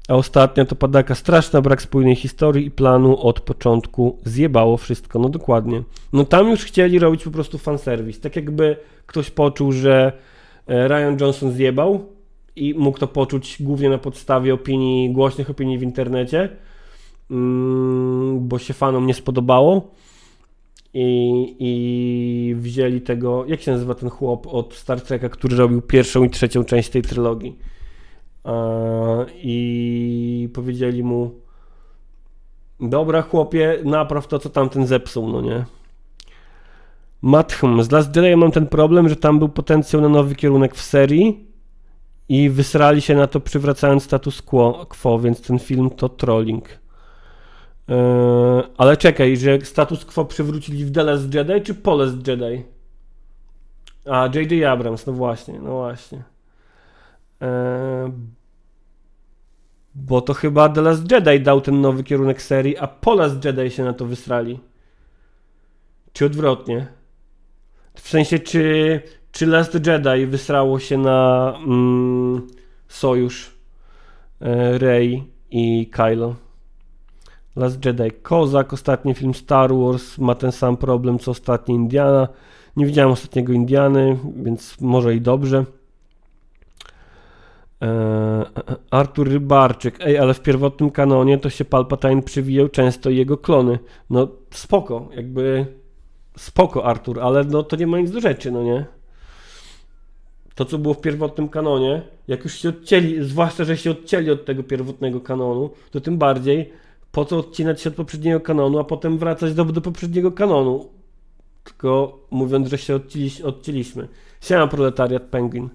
A ostatnia to padaka straszna, brak spójnej historii i planu od początku. Zjebało wszystko, no dokładnie. No tam już chcieli robić po prostu fanserwis. Tak jakby ktoś poczuł, że Rian Johnson zjebał i mógł to poczuć głównie na podstawie głośnych opinii w internecie, bo się fanom nie spodobało i wzięli tego, jak się nazywa ten chłop od Star Treka, który robił pierwszą i trzecią część tej trylogii. I powiedzieli mu: dobra chłopie, napraw to, co tamten zepsuł, no nie? Z Last Jedi mam ten problem, że tam był potencjał na nowy kierunek w serii i wysrali się na to, przywracając status quo, więc ten film to trolling. Ale czekaj, że status quo przywrócili w The Last Jedi czy po Last Jedi? A, J.J. Abrams, no właśnie. Bo to chyba The Last Jedi dał ten nowy kierunek serii, a po Last Jedi się na to wysrali. Czy odwrotnie? W sensie, czy Last Jedi wysrało się na sojusz Rey i Kylo? Last Jedi kozak, ostatni film Star Wars ma ten sam problem co ostatni Indiana. Nie widziałem ostatniego Indiany, więc może i dobrze. Artur Rybarczyk. Ej, ale w pierwotnym kanonie to się Palpatine przywijał często i jego klony. No spoko, jakby spoko Artur, ale no to nie ma nic do rzeczy, no nie? To co było w pierwotnym kanonie, jak już się odcięli, zwłaszcza, że się odcięli od tego pierwotnego kanonu, to tym bardziej po co odcinać się od poprzedniego kanonu, a potem wracać do poprzedniego kanonu. Tylko mówiąc, że się odcięliśmy. Siema proletariat Penguin.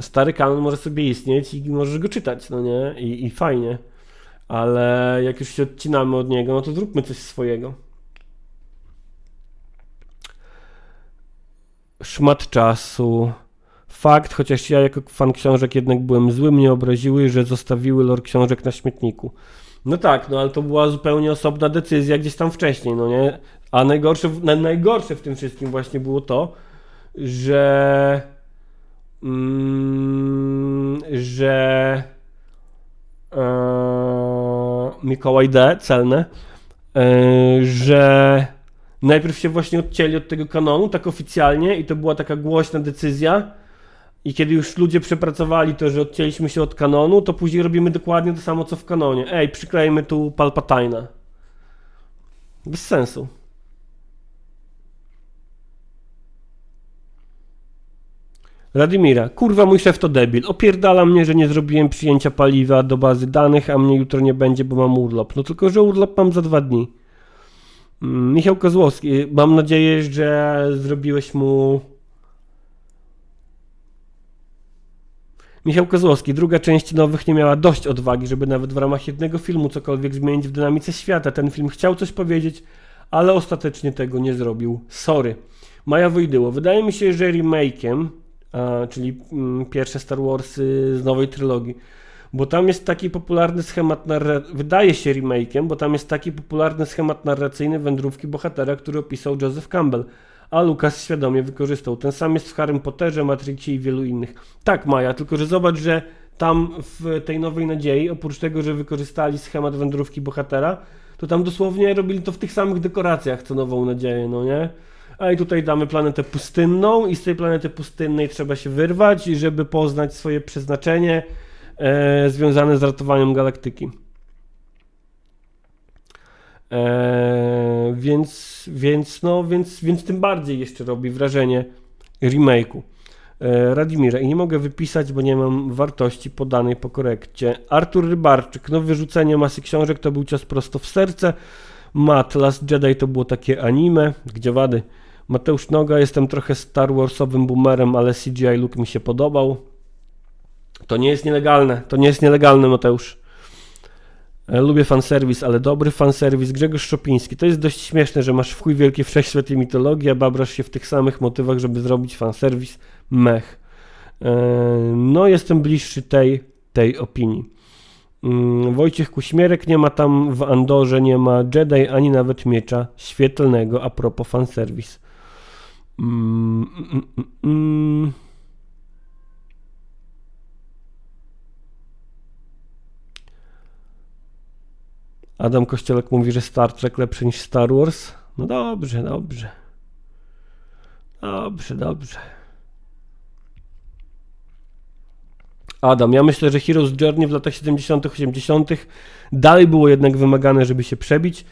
Stary kanon może sobie istnieć i możesz go czytać, no nie? I fajnie. Ale jak już się odcinamy od niego, no to zróbmy coś swojego. Szmat czasu. Fakt, chociaż ja jako fan książek jednak byłem zły, mnie obraziły, że zostawiły lore książek na śmietniku. No tak, no ale to była zupełnie osobna decyzja gdzieś tam wcześniej, no nie? A najgorsze w tym wszystkim właśnie było to, że Mikołaj D. Celne, że najpierw się właśnie odcięli od tego kanonu, tak oficjalnie, i to była taka głośna decyzja. I kiedy już ludzie przepracowali to, że odcięliśmy się od kanonu, to później robimy dokładnie to samo, co w kanonie. Ej, przyklejmy tu Palpatine'a. Bez sensu. Radimira. Kurwa, mój szef to debil. Opierdala mnie, że nie zrobiłem przyjęcia paliwa do bazy danych, a mnie jutro nie będzie, bo mam urlop. No tylko, że urlop mam za 2 dni. Michał Kozłowski. Mam nadzieję, że zrobiłeś mu... Michał Kozłowski. Druga część Nowych nie miała dość odwagi, żeby nawet w ramach jednego filmu cokolwiek zmienić w dynamice świata. Ten film chciał coś powiedzieć, ale ostatecznie tego nie zrobił. Sorry. Maja Wojdyło. Wydaje mi się, że remake'iem, czyli pierwsze Star Warsy z nowej trylogii, bo tam jest taki popularny schemat wydaje się remake'iem, bo tam jest taki popularny schemat narracyjny wędrówki bohatera, który opisał Joseph Campbell, a Lucas świadomie wykorzystał. Ten sam jest w Harrym Potterze, Matrixie i wielu innych. Tak, Maja, tylko że zobacz, że tam w tej Nowej Nadziei, oprócz tego, że wykorzystali schemat wędrówki bohatera, to tam dosłownie robili to w tych samych dekoracjach, co Nową Nadzieję, no nie? A i tutaj damy planetę pustynną i z tej planety pustynnej trzeba się wyrwać, żeby poznać swoje przeznaczenie związane z ratowaniem galaktyki. Więc tym bardziej jeszcze robi wrażenie remake'u. Radimira. I nie mogę wypisać, bo nie mam wartości podanej po korekcie. Artur Rybarczyk. No wyrzucenie masy książek to był cios prosto w serce. Matt, Last Jedi to było takie anime. Gdzie wady? Mateusz Noga. Jestem trochę Star Warsowym boomerem, ale CGI look mi się podobał. To nie jest nielegalne. To nie jest nielegalne, Mateusz. Lubię fanserwis, ale dobry fanserwis. Grzegorz Szopiński. To jest dość śmieszne, że masz w chuj wielkie wszechświat i mitologię, a babrasz się w tych samych motywach, żeby zrobić fanserwis. Mech. No, jestem bliższy tej opinii. Wojciech Kuśmierek. Nie ma tam w Andorze, nie ma Jedi, ani nawet miecza świetlnego. A propos fanserwis. Adam Kościelek mówi, że Star Trek lepszy niż Star Wars. No dobrze, dobrze. Dobrze, dobrze. Adam, ja myślę, że Hero's Journey w latach 70., 80. dalej było jednak wymagane, żeby się przebić.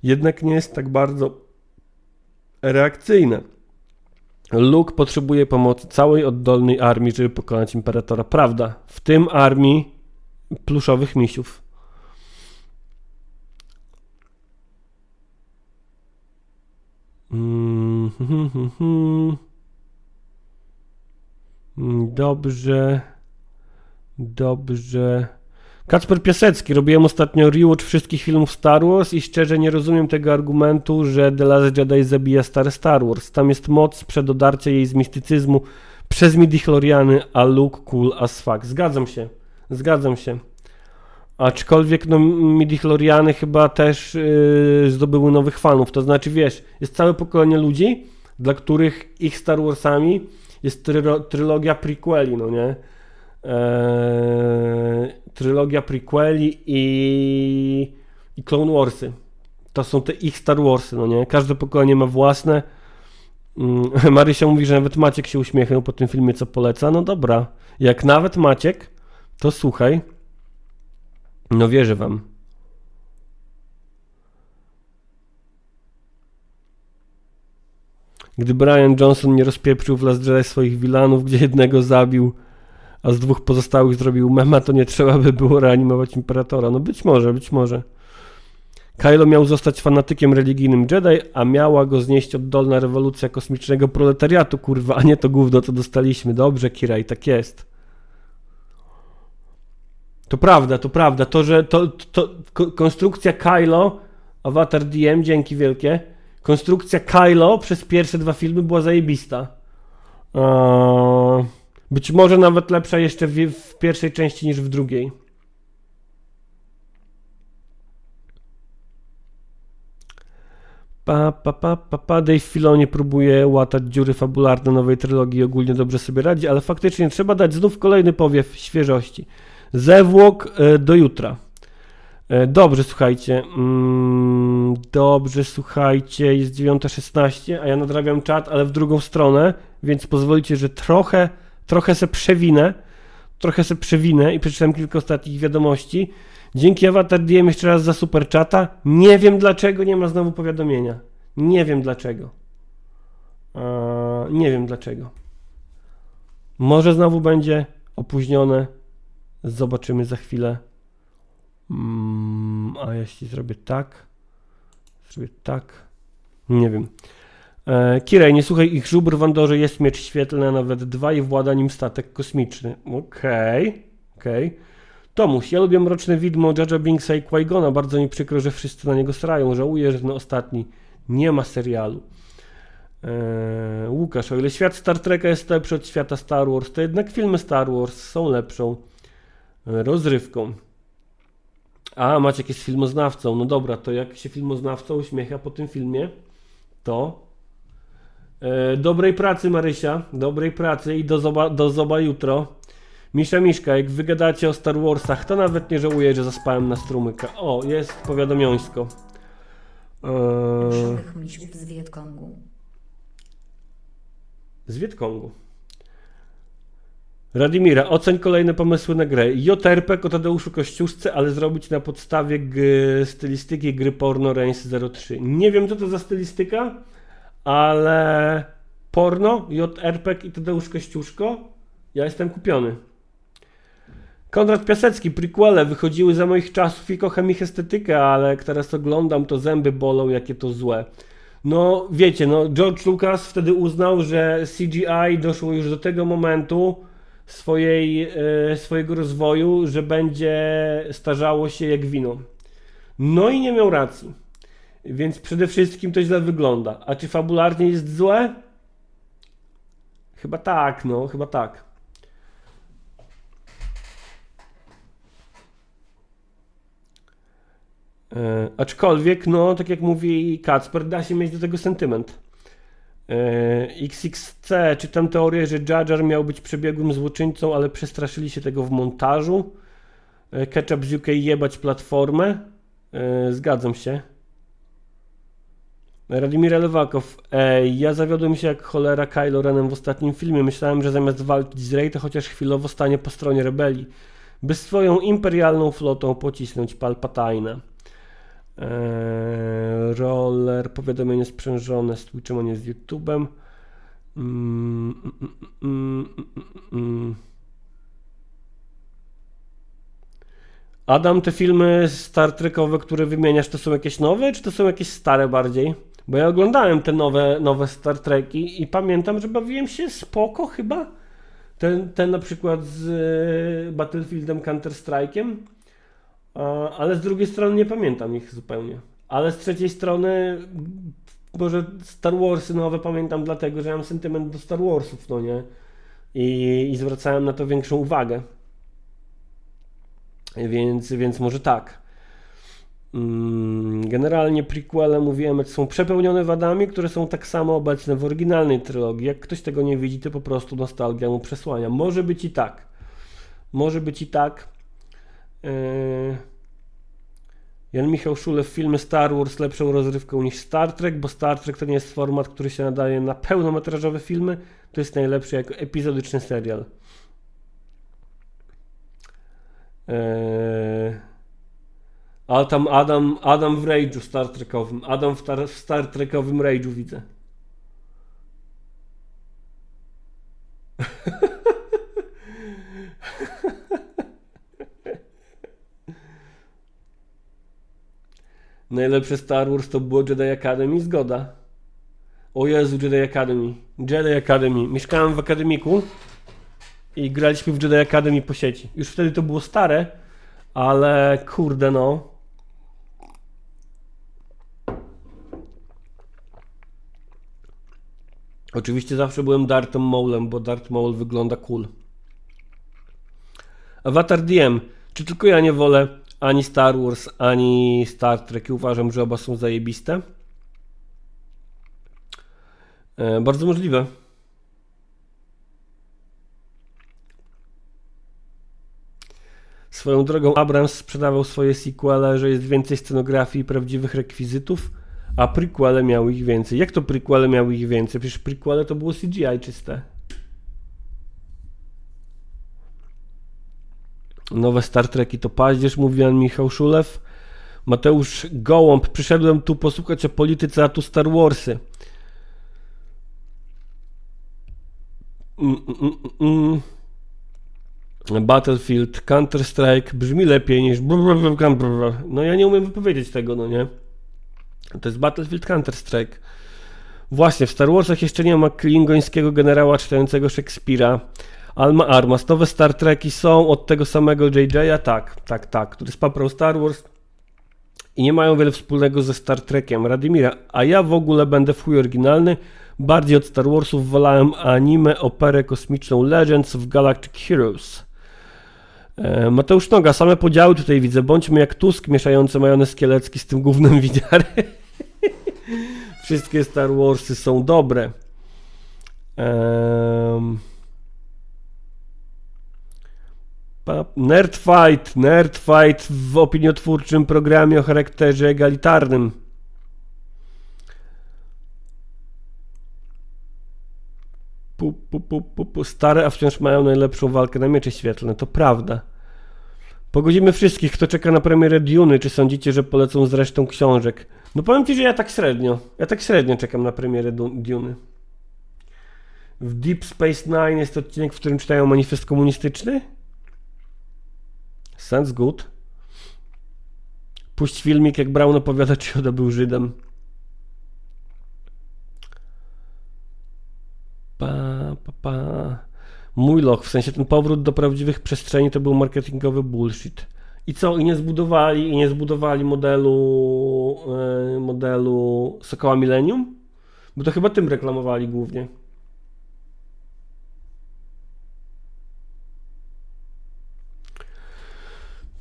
Jednak nie jest tak bardzo reakcyjne. Luke potrzebuje pomocy całej oddolnej armii, żeby pokonać Imperatora. Prawda, w tym armii pluszowych misiów. Dobrze. Dobrze. Kacper Piasecki. Robiłem ostatnio rewatch wszystkich filmów Star Wars i szczerze nie rozumiem tego argumentu, że The Last Jedi zabija stare Star Wars. Tam jest moc przedodarcia jej z mistycyzmu przez midichloriany, a Luke cool as fuck. Zgadzam się. Zgadzam się. Aczkolwiek no, midichloriany chyba też zdobyły nowych fanów. To znaczy, wiesz, jest całe pokolenie ludzi, dla których ich Star Warsami jest trylogia prequeli, no nie? Trylogia prequeli i Clone Warsy. To są te ich Star Warsy, no nie? Każde pokolenie ma własne. Marysia mówi, że nawet Maciek się uśmiechnął po tym filmie, co poleca. No dobra. Jak nawet Maciek, to słuchaj. No wierzę wam. Gdy Brian Johnson nie rozpieprzył w Last Jedi swoich wilanów, gdzie jednego zabił, a z dwóch pozostałych zrobił mema, to nie trzeba by było reanimować Imperatora. No być może, być może. Kylo miał zostać fanatykiem religijnym Jedi, a miała go znieść oddolna rewolucja kosmicznego proletariatu, kurwa, a nie to gówno, co dostaliśmy. Dobrze, Kira, i tak jest. To prawda, to prawda. To, że konstrukcja Kylo, Avatar DM, dzięki wielkie, konstrukcja Kylo przez pierwsze 2 filmy była zajebista. Być może nawet lepsza jeszcze w pierwszej części niż w drugiej. Dave Filoni próbuje łatać dziury fabularne nowej trylogii i ogólnie dobrze sobie radzi, ale faktycznie trzeba dać znów kolejny powiew świeżości. Zewłok do jutra. Dobrze, słuchajcie. Dobrze, słuchajcie. Jest 9:16, a ja nadrabiam czat, ale w drugą stronę, więc pozwolicie, że trochę se przewinę i przeczytam kilka ostatnich wiadomości. Dzięki Avatar DM jeszcze raz za super czata. Nie wiem dlaczego nie ma znowu powiadomienia. Nie wiem dlaczego. Nie wiem dlaczego. Może znowu będzie opóźnione. Zobaczymy za chwilę. A jeśli zrobię tak? Nie wiem. Kirej, nie słuchaj ich żubr, w Andorze jest miecz świetlny, a nawet 2 i włada nim statek kosmiczny. Okej. Tomuś, ja lubię Mroczne Widmo, Jar Jar Binksa i Qui-Gona. Bardzo mi przykro, że wszyscy na niego srają. Żałuję, że ten ostatni nie ma serialu. Łukasz, o ile świat Star Treka jest lepszy od świata Star Wars, to jednak filmy Star Wars są lepszą rozrywką. A Maciek jest filmoznawcą. No dobra, to jak się filmoznawca uśmiecha po tym filmie, to dobrej pracy, Marysia, dobrej pracy i do zoba jutro. Miszka, jak wygadacie o Star Warsach, to nawet nie żałuję, że zaspałem na strumyka. O, jest powiadomiońsko. Pluszowych misiów z Wietkongu. Z Wietkongu. Radimira, oceń kolejne pomysły na grę. JRPG o Tadeuszu Kościuszce, ale zrobić na podstawie stylistyki gry porno Reigns 03. Nie wiem, co to za stylistyka, ale porno, JRPG i Tadeusz Kościuszko, ja jestem kupiony. Konrad Piasecki, prequele wychodziły za moich czasów i kocham ich estetykę, ale jak teraz oglądam, to zęby bolą, jakie to złe. No wiecie, no George Lucas wtedy uznał, że CGI doszło już do tego momentu swojego rozwoju, że będzie starzało się jak wino. No i nie miał racji. Więc przede wszystkim to źle wygląda. A czy fabularnie jest złe? Chyba tak, no, chyba tak. Aczkolwiek, no, tak jak mówi Kacper, da się mieć do tego sentyment. XXC, czytam teorię, że Jar Jar miał być przebiegłym złoczyńcą, ale przestraszyli się tego w montażu. Ketchup z UK jebać platformę. Zgadzam się. Radimir Lewakow, ja zawiodłem się jak cholera Kylo Renem w ostatnim filmie. Myślałem, że zamiast walczyć z Rey, to chociaż chwilowo stanie po stronie rebelii, by swoją imperialną flotą pocisnąć Palpatine'a. Roller, powiadomienie sprzężone z Twitchem, a nie z YouTube'em. Adam, te filmy Star Trekowe, które wymieniasz, to są jakieś nowe, czy to są jakieś stare bardziej? Bo ja oglądałem te nowe Star Treki i pamiętam, że bawiłem się spoko chyba. Ten na przykład z Battlefieldem, Counter-Strike'iem, ale z drugiej strony nie pamiętam ich zupełnie. Ale z trzeciej strony może Star Warsy nowe pamiętam dlatego, że ja mam sentyment do Star Warsów, no nie? I zwracałem na to większą uwagę. Więc może tak. Generalnie prequele, mówiłem, są przepełnione wadami, które są tak samo obecne w oryginalnej trylogii. Jak ktoś tego nie widzi, to po prostu nostalgia mu przesłania. Może być i tak. Może być i tak. Jan Michał Szulew, filmy Star Wars lepszą rozrywką niż Star Trek, bo Star Trek to nie jest format, który się nadaje na pełnometrażowe filmy. To jest najlepszy jako epizodyczny serial. Ale tam Adam w Rage'u Star Trekowym. Adam w Star Trekowym Rage'u widzę. Najlepsze Star Wars to było Jedi Academy, zgoda. O Jezu, Jedi Academy. Jedi Academy. Mieszkałem w akademiku i graliśmy w Jedi Academy po sieci. Już wtedy to było stare, ale kurde no. Oczywiście zawsze byłem Darthem Maulem, bo Darth Maul wygląda cool. Avatar DM. Czy tylko ja nie wolę ani Star Wars, ani Star Trek i uważam, że oba są zajebiste? Bardzo możliwe. Swoją drogą Abrams sprzedawał swoje sequele, że jest więcej scenografii i prawdziwych rekwizytów, a prequele miały ich więcej. Jak to prequele miały ich więcej? Przecież prequele to było CGI czyste. Nowe Star Treki to paździerz, mówi Jan Michał Szulew. Mateusz Gołąb. Przyszedłem tu posłuchać o polityce, a tu Star Warsy. Battlefield, Counter-Strike brzmi lepiej niż... No ja nie umiem wypowiedzieć tego, no nie? To jest Battlefield, Counter-Strike. Właśnie, w Star Warsach jeszcze nie ma klingońskiego generała czytającego Szekspira. Alma Armas. Nowe Star Treki są od tego samego JJ'a? Tak, który spaprał Star Wars i nie mają wiele wspólnego ze Star Trekiem. Radimira, a ja w ogóle będę w chuj oryginalny. Bardziej od Star Warsów wolałem anime, operę kosmiczną Legends of Galactic Heroes. Mateusz Noga, same podziały tutaj widzę. Bądźmy jak Tusk mieszający majonez kielecki z tym gównem widziary. Wszystkie Star Warsy są dobre. Nerdfight w opiniotwórczym programie o charakterze egalitarnym. Stare, a wciąż mają najlepszą walkę na miecze świetlne, to prawda. Pogodzimy wszystkich, kto czeka na premierę Duny. Czy sądzicie, że polecą z resztą książek? No powiem ci, że ja tak średnio czekam na premierę Duny. W Deep Space Nine jest odcinek, w którym czytają manifest komunistyczny? Sounds good. Puść filmik, jak Brown opowiada, czy Yoda był Żydem. Mój loch, w sensie ten powrót do prawdziwych przestrzeni to był marketingowy bullshit. I co? I nie zbudowali modelu Sokoła Millennium? Bo to chyba tym reklamowali głównie.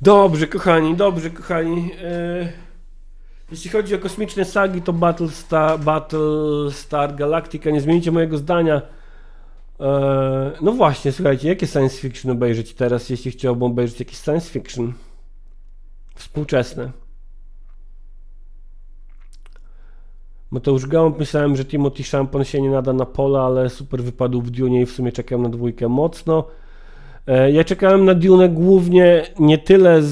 Dobrze, kochani. Jeśli chodzi o kosmiczne sagi, to Battlestar Galactica, nie zmienicie mojego zdania. No właśnie, słuchajcie, jakie science fiction obejrzeć teraz, jeśli chciałbym obejrzeć jakieś science fiction współczesne? Mateusz Gałąb, myślałem, że Timothy Champon się nie nada na Pola, ale super wypadł w Dune i w sumie czekam na dwójkę mocno. Ja czekałem na Dune głównie nie tyle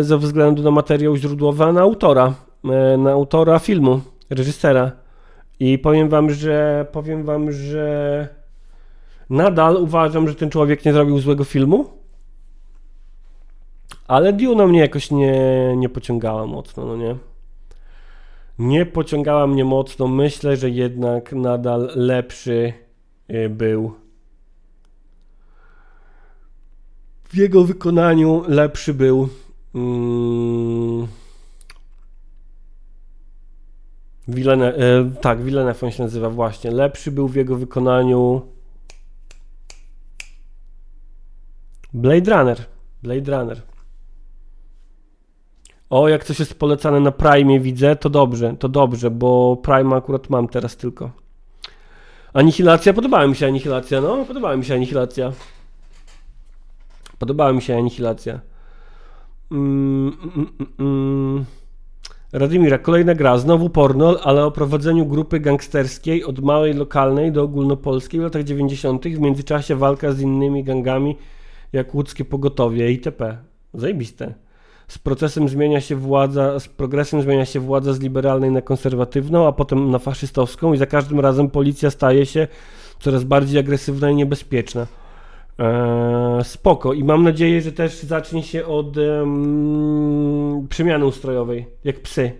ze względu na materiał źródłowy, a na autora. na autora filmu, reżysera. I powiem wam, że nadal uważam, że ten człowiek nie zrobił złego filmu, ale Duna mnie jakoś nie pociągała mocno, no nie? Nie pociągała mnie mocno. Myślę, że jednak nadal lepszy był. W jego wykonaniu lepszy był Villeneuve on się nazywa właśnie. Lepszy był w jego wykonaniu Blade Runner. O, jak coś jest polecane na Prime widzę, to dobrze, bo Prime akurat mam teraz tylko. Anihilacja, podobała mi się Anihilacja. Radimira, kolejna gra, znowu porno, ale o prowadzeniu grupy gangsterskiej od małej lokalnej do ogólnopolskiej w latach 90. W międzyczasie walka z innymi gangami jak łódzkie pogotowie itp. Zajebiste. Z progresem zmienia się władza z liberalnej na konserwatywną, a potem na faszystowską i za każdym razem policja staje się coraz bardziej agresywna i niebezpieczna. Spoko. I mam nadzieję, że też zacznie się od przemiany ustrojowej, jak psy.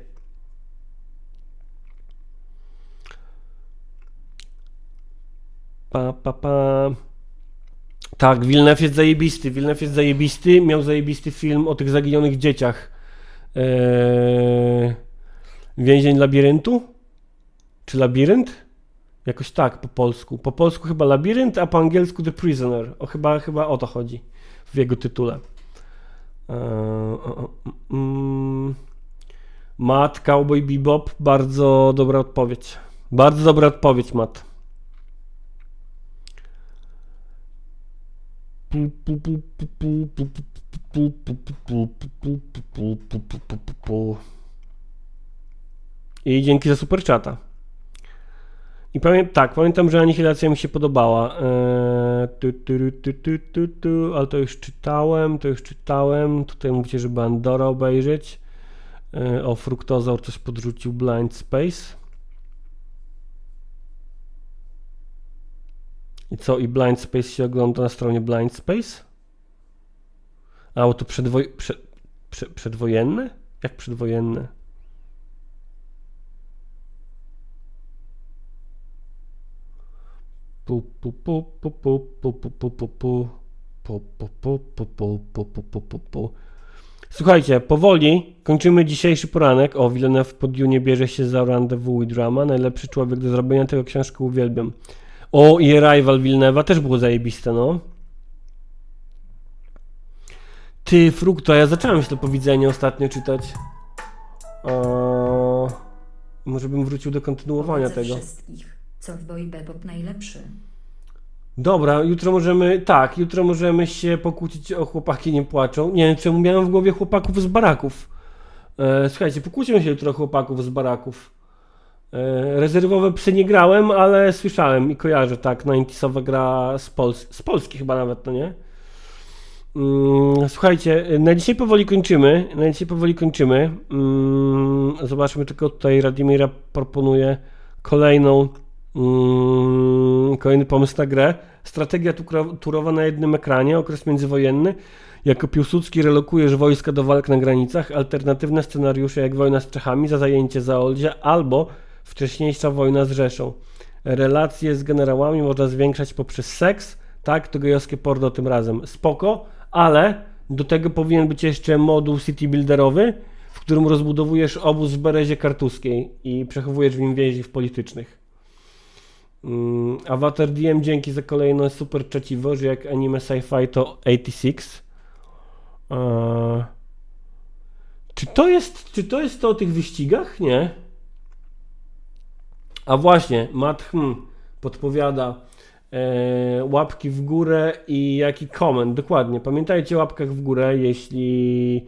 Tak, Villeneuve jest zajebisty. Miał zajebisty film o tych zaginionych dzieciach. Więzień labiryntu? Czy labirynt? Jakoś tak po polsku. Po polsku chyba labirynt, a po angielsku The Prisoner. Chyba o to chodzi w jego tytule. Matt, Cowboy Bebop. Bardzo dobra odpowiedź. Matt. I dzięki za super czata. I pamiętam, że Anihilacja mi się podobała. Ale to już czytałem. Tutaj mówicie, żeby Andora obejrzeć. O, Fruktozaur coś podrzucił, Blind Space. I co? I Blind Space się ogląda na stronie Blind Space? A, bo to przedwojenne? Jak przedwojenne? Słuchajcie, powoli kończymy dzisiejszy poranek. O, Villeneuve po Dune bierze się za Rendezvous i Drama. Najlepszy człowiek do zrobienia tego, książkę uwielbiam. O, i Arrival Villeneuve'a też było zajebiste, no. Ty, Frukto, ja zacząłem się to powiedzenie ostatnio czytać. Może bym wrócił do kontynuowania tego. Wszystkich, co w Boy Bebop najlepszy. Dobra, jutro możemy się pokłócić o Chłopaki nie płaczą. Nie wiem, czemu miałem w głowie Chłopaków z baraków. Słuchajcie, pokłócimy się jutro o Chłopaków z baraków. Rezerwowe psy nie grałem, ale słyszałem i kojarzę, tak, 90sowa gra z Polski chyba nawet, no nie? Słuchajcie, na dzisiaj powoli kończymy. Zobaczmy, tylko tutaj Radimira proponuje kolejny pomysł na grę. Strategia turowa na jednym ekranie, okres międzywojenny. Jako Piłsudski relokujesz wojska do walk na granicach. Alternatywne scenariusze jak wojna z Czechami za zajęcie Zaolzia albo wcześniejsza wojna z Rzeszą. Relacje z generałami można zwiększać poprzez seks. Tak, to gejowskie porno tym razem. Spoko, ale do tego powinien być jeszcze moduł city builderowy, w którym rozbudowujesz obóz w Berezie Kartuskiej i przechowujesz w nim więźniów politycznych. Avatar DM, dzięki za kolejne super czeciwo, że jak anime sci-fi to 86. Czy to jest to o tych wyścigach? Nie. A właśnie, Matt podpowiada łapki w górę i jaki koment. Dokładnie, pamiętajcie o łapkach w górę, jeśli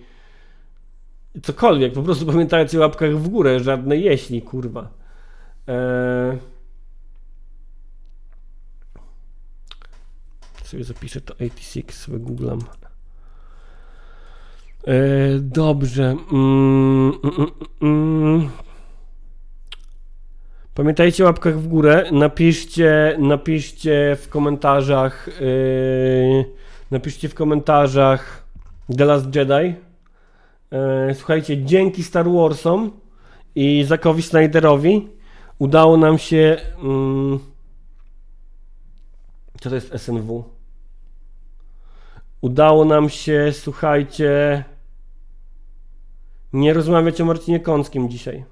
cokolwiek, po prostu pamiętajcie o łapkach w górę, żadne jeśli, kurwa. Sobie zapiszę to 86, wygooglam. Dobrze. Pamiętajcie o łapkach w górę. Napiszcie w komentarzach. Napiszcie w komentarzach The Last Jedi. Słuchajcie, dzięki Star Warsom i Zackowi Snyderowi udało nam się. Co to jest SNW? Udało nam się, słuchajcie, nie rozmawiać o Marcinie Kąckim dzisiaj.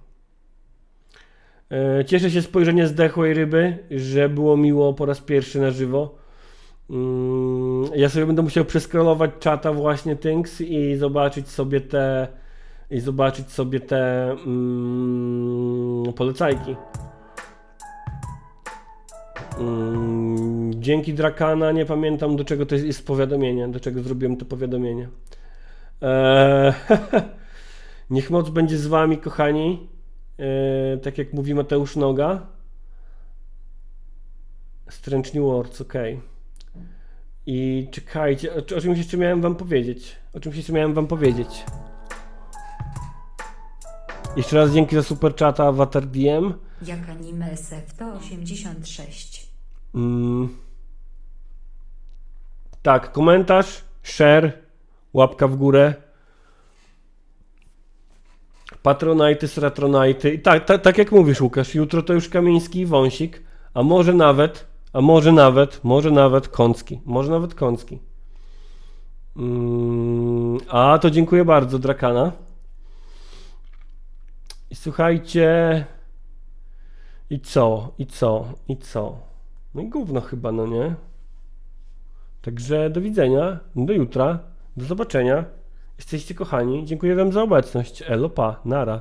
Cieszę się spojrzenie zdechłej ryby, że było miło po raz pierwszy na żywo. Ja sobie będę musiał przeskrolować czata właśnie Things i zobaczyć sobie te polecajki. Dzięki Drakana, nie pamiętam do czego to jest powiadomienie, do czego zrobiłem to powiadomienie. Niech moc będzie z wami, kochani. Tak jak mówi Mateusz Noga. Strange New Worlds, ok. I czekajcie, o czymś jeszcze miałem wam powiedzieć. Jeszcze raz dzięki za super czata, Avatar DM. Jak anime SF-186. Tak, komentarz, share, łapka w górę. Patronite, Stratronite. I tak jak mówisz, Łukasz, jutro to już Kamiński i Wąsik, a może nawet Kącki. A to dziękuję bardzo, Drakana. I słuchajcie. I co? No i gówno chyba, no nie? Także do widzenia, do jutra, do zobaczenia. Jesteście kochani, dziękuję wam za obecność. Elo, pa, nara.